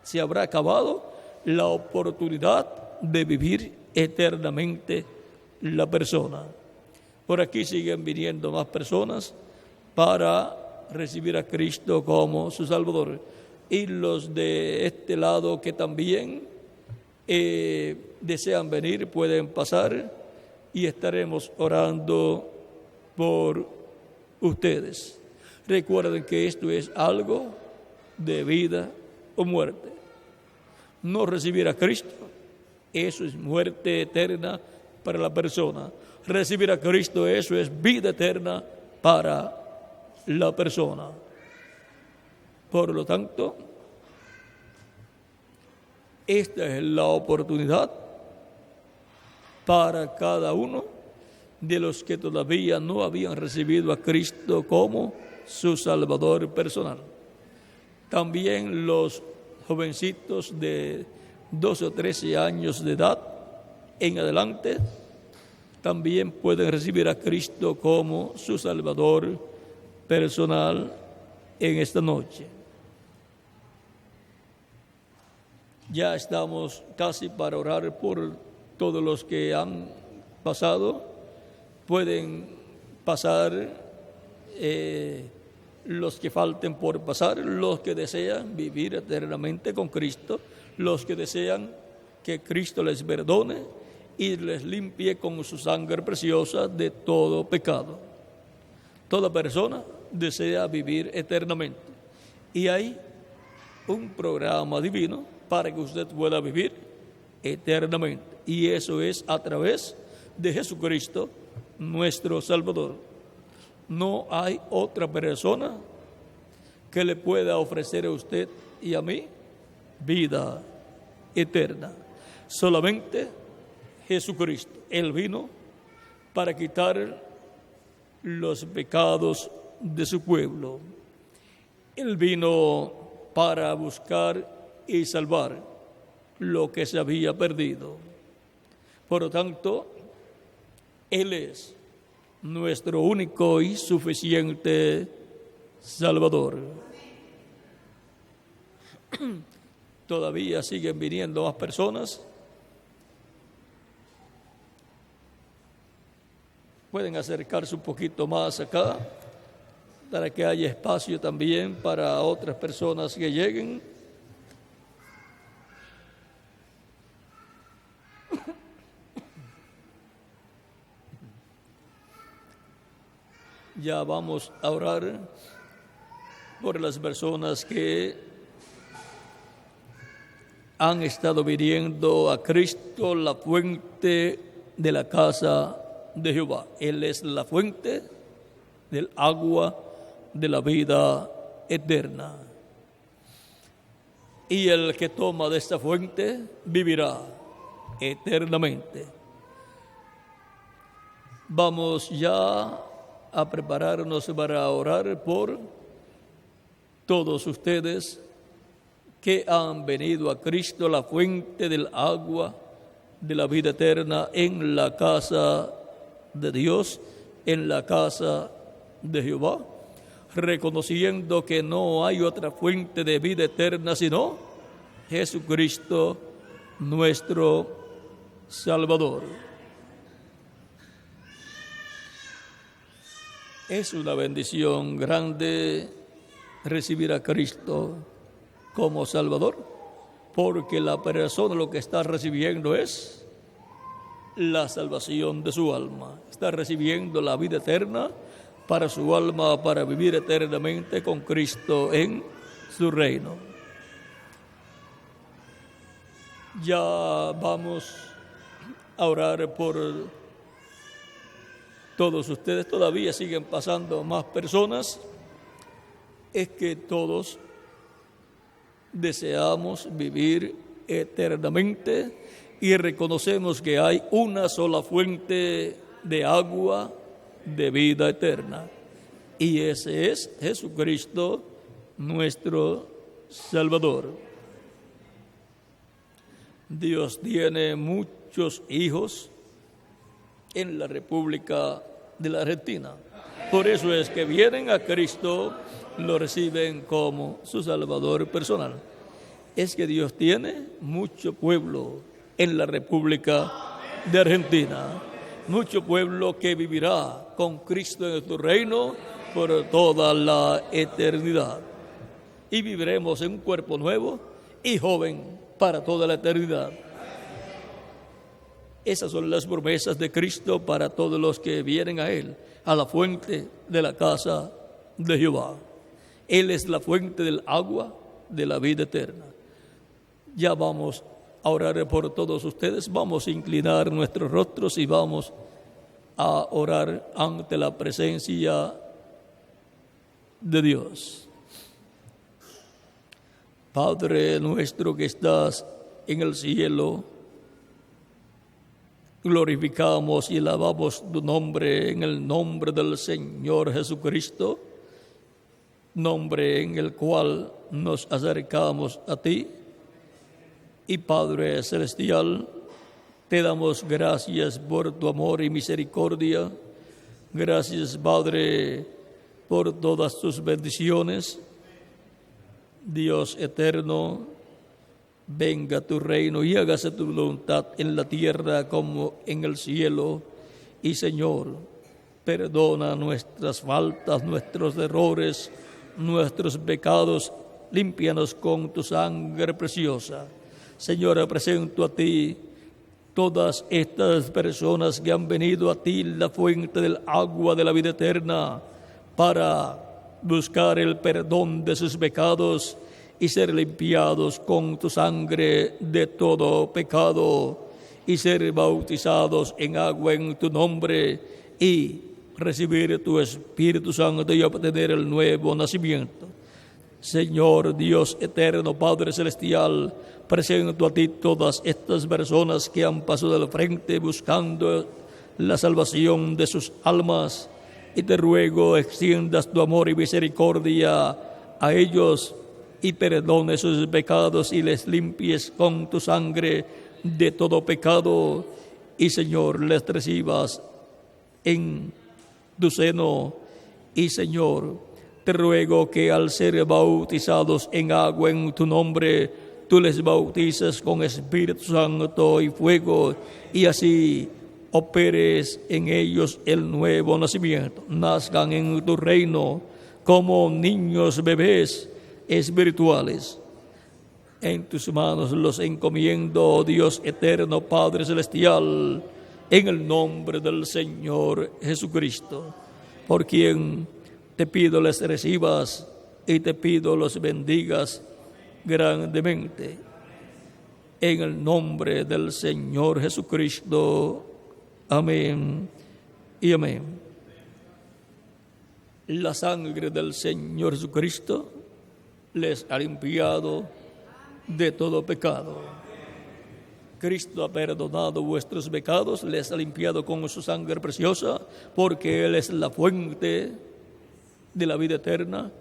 se habrá acabado la oportunidad de vivir eternamente la persona. Por aquí siguen viniendo más personas para recibir a Cristo como su Salvador. Y los de este lado que también desean venir pueden pasar y estaremos orando por ustedes. Recuerden que esto es algo de vida o muerte. No recibir a Cristo, eso es muerte eterna para la persona. Recibir a Cristo, eso es vida eterna para la persona. Por lo tanto, esta es la oportunidad para cada uno de los que todavía no habían recibido a Cristo como su Salvador personal. También los jovencitos de 12 o 13 años de edad en adelante también pueden recibir a Cristo como su Salvador personal en esta noche. Ya estamos casi para orar por todos los que han pasado. Pueden pasar los que falten por pasar, los que desean vivir eternamente con Cristo, los que desean que Cristo les perdone y les limpie con su sangre preciosa de todo pecado. Toda persona desea vivir eternamente. Y hay un programa divino para que usted pueda vivir eternamente. Y eso es a través de Jesucristo, nuestro Salvador. No hay otra persona que le pueda ofrecer a usted y a mí vida eterna. Solamente Jesucristo. Él vino para quitar los pecados de su pueblo. Él vino para buscar y salvar lo que se había perdido. Por lo tanto, Él es nuestro único y suficiente Salvador. Todavía siguen viniendo más personas. Pueden acercarse un poquito más acá para que haya espacio también para otras personas que lleguen. Ya vamos a orar por las personas que han estado viniendo a Cristo, la fuente de la casa de Jehová. Él es la fuente del agua de la vida eterna. Y el que toma de esta fuente vivirá eternamente. Vamos ya a prepararnos para orar por todos ustedes que han venido a Cristo, la fuente del agua de la vida eterna, en la casa de Dios, en la casa de Jehová, reconociendo que no hay otra fuente de vida eterna sino Jesucristo, nuestro Salvador. Es una bendición grande recibir a Cristo como Salvador, porque la persona lo que está recibiendo es la salvación de su alma. Está recibiendo la vida eterna para su alma, para vivir eternamente con Cristo en su reino. Ya vamos a orar por todos ustedes. Todavía siguen pasando más personas. Es que todos deseamos vivir eternamente y reconocemos que hay una sola fuente de agua de vida eterna, y ese es Jesucristo, nuestro Salvador. Dios tiene muchos hijos en la República de la Argentina. Por eso es que vienen a Cristo, lo reciben como su Salvador personal. Es que Dios tiene mucho pueblo en la República de Argentina, mucho pueblo que vivirá con Cristo en su reino por toda la eternidad. Y viviremos en un cuerpo nuevo y joven para toda la eternidad. Esas son las promesas de Cristo para todos los que vienen a Él, a la fuente de la casa de Jehová. Él es la fuente del agua de la vida eterna. Ya vamos a orar por todos ustedes, vamos a inclinar nuestros rostros y vamos a orar ante la presencia de Dios. Padre nuestro que estás en el cielo, glorificamos y alabamos tu nombre en el nombre del Señor Jesucristo, nombre en el cual nos acercamos a ti. Y Padre Celestial, te damos gracias por tu amor y misericordia. Gracias, Padre, por todas tus bendiciones. Dios eterno, venga tu reino y hágase tu voluntad en la tierra como en el cielo. Y Señor, perdona nuestras faltas, nuestros errores, nuestros pecados, límpianos con tu sangre preciosa. Señor, presento a ti todas estas personas que han venido a ti, la fuente del agua de la vida eterna, para buscar el perdón de sus pecados y ser limpiados con tu sangre de todo pecado, y ser bautizados en agua en tu nombre y recibir tu Espíritu Santo y obtener el nuevo nacimiento. Señor Dios eterno, Padre celestial, presento a ti todas estas personas que han pasado al frente buscando la salvación de sus almas, y te ruego extiendas tu amor y misericordia a ellos y perdones sus pecados y les limpies con tu sangre de todo pecado, y Señor, les recibas en tu seno. Y Señor, te ruego que al ser bautizados en agua en tu nombre, tú les bautizas con Espíritu Santo y fuego, y así operes en ellos el nuevo nacimiento. Nazcan en tu reino como niños bebés espirituales. En tus manos los encomiendo, oh Dios eterno, Padre celestial, en el nombre del Señor Jesucristo, por quien te pido les recibas y te pido los bendigas grandemente. En el nombre del Señor Jesucristo. Amén y amén. La sangre del Señor Jesucristo les ha limpiado de todo pecado. Cristo ha perdonado vuestros pecados, les ha limpiado con su sangre preciosa, porque Él es la fuente de la vida eterna,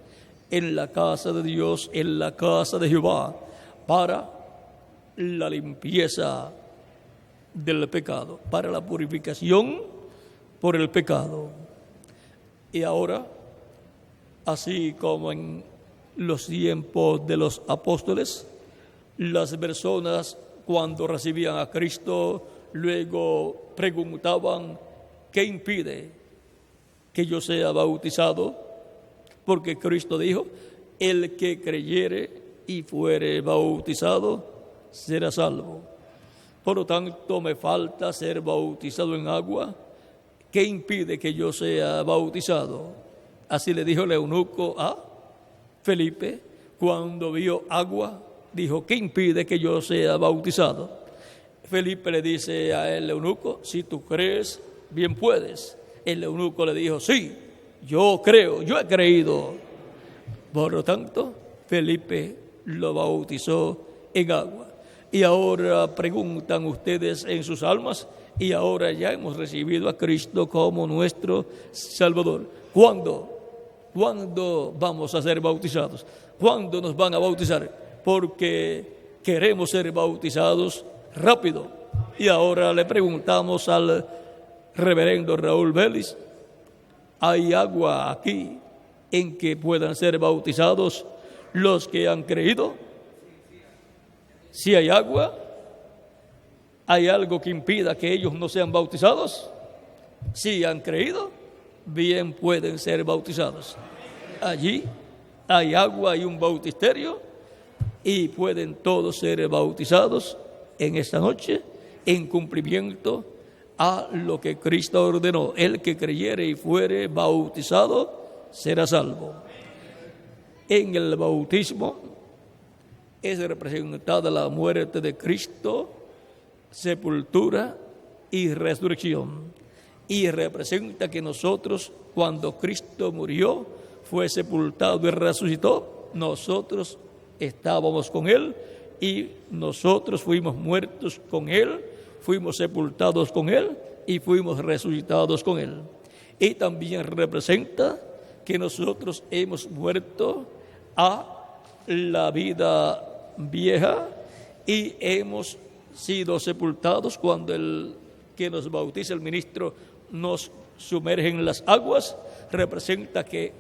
en la casa de Dios, en la casa de Jehová, para la limpieza del pecado, para la purificación por el pecado. Y ahora, así como en los tiempos de los apóstoles, las personas cuando recibían a Cristo luego preguntaban: ¿qué impide que yo sea bautizado? Porque Cristo dijo: el que creyere y fuere bautizado será salvo. Por lo tanto, me falta ser bautizado en agua. ¿Qué impide que yo sea bautizado? Así le dijo el eunuco a Felipe cuando vio agua. Dijo: ¿qué impide que yo sea bautizado? Felipe le dice a el eunuco: si tú crees, bien puedes. El eunuco le dijo: sí, yo creo, yo he creído. Por lo tanto, Felipe lo bautizó en agua. Y ahora preguntan ustedes en sus almas, y ahora ya hemos recibido a Cristo como nuestro Salvador. ¿Cuándo vamos a ser bautizados? ¿Cuándo nos van a bautizar? Porque queremos ser bautizados rápido. Y ahora le preguntamos al reverendo Raúl Vélez: ¿hay agua aquí en que puedan ser bautizados los que han creído? Si hay agua, ¿hay algo que impida que ellos no sean bautizados? Si han creído, bien pueden ser bautizados. Allí hay agua y un bautisterio, y pueden todos ser bautizados en esta noche en cumplimiento a lo que Cristo ordenó: el que creyere y fuere bautizado será salvo. En el bautismo es representada la muerte de Cristo, sepultura y resurrección. Y representa que nosotros, cuando Cristo murió, fue sepultado y resucitó, nosotros estábamos con Él y nosotros fuimos muertos con Él, fuimos sepultados con Él y fuimos resucitados con Él. Y también representa que nosotros hemos muerto a la vida vieja y hemos sido sepultados cuando el que nos bautiza, el ministro, nos sumerge en las aguas. Representa que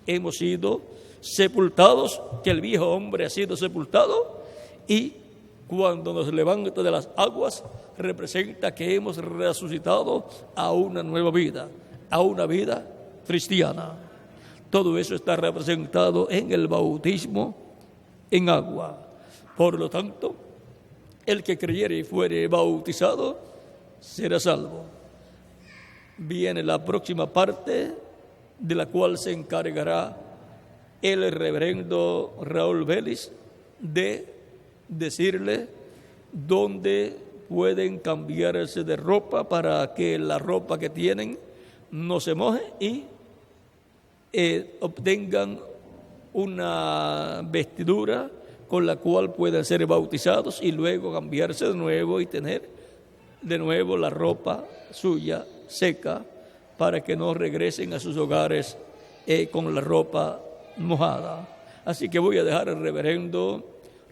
hemos sido sepultados, que el viejo hombre ha sido sepultado, y cuando nos levanta de las aguas representa que hemos resucitado a una nueva vida, a una vida cristiana. Todo eso está representado en el bautismo en agua. Por lo tanto, el que creyere y fuere bautizado será salvo. Viene la próxima parte, de la cual se encargará el reverendo Raúl Vélez de decirle dónde pueden cambiarse de ropa para que la ropa que tienen no se moje y obtengan una vestidura con la cual puedan ser bautizados y luego cambiarse de nuevo y tener de nuevo la ropa suya seca para que no regresen a sus hogares con la ropa mojada. Así que voy a dejar al reverendo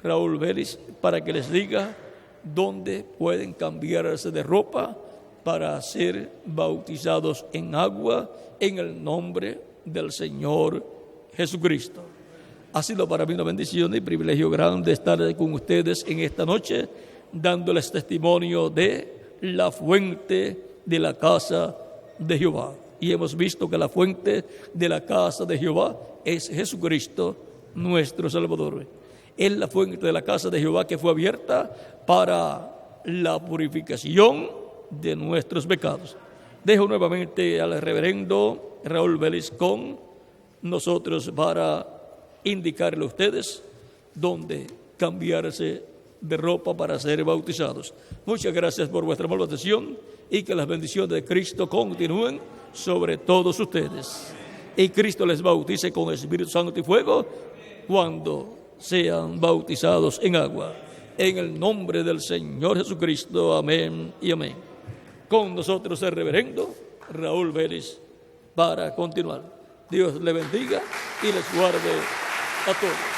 Raúl Vélez para que les diga dónde pueden cambiarse de ropa para ser bautizados en agua en el nombre del Señor Jesucristo. Ha sido para mí una bendición y privilegio grande estar con ustedes en esta noche, dándoles testimonio de la fuente de la casa de Jehová. Y hemos visto que la fuente de la casa de Jehová es Jesucristo, nuestro Salvador. Es la fuente de la casa de Jehová que fue abierta para la purificación de nuestros pecados. Dejo nuevamente al reverendo Raúl Vélez con nosotros para indicarle a ustedes dónde cambiarse de ropa para ser bautizados. Muchas gracias por vuestra amable atención y que las bendiciones de Cristo continúen sobre todos ustedes. Y Cristo les bautice con Espíritu Santo y fuego cuando sean bautizados en agua. En el nombre del Señor Jesucristo. Amén y amén. Con nosotros el reverendo Raúl Vélez para continuar. Dios le bendiga y les guarde a todos.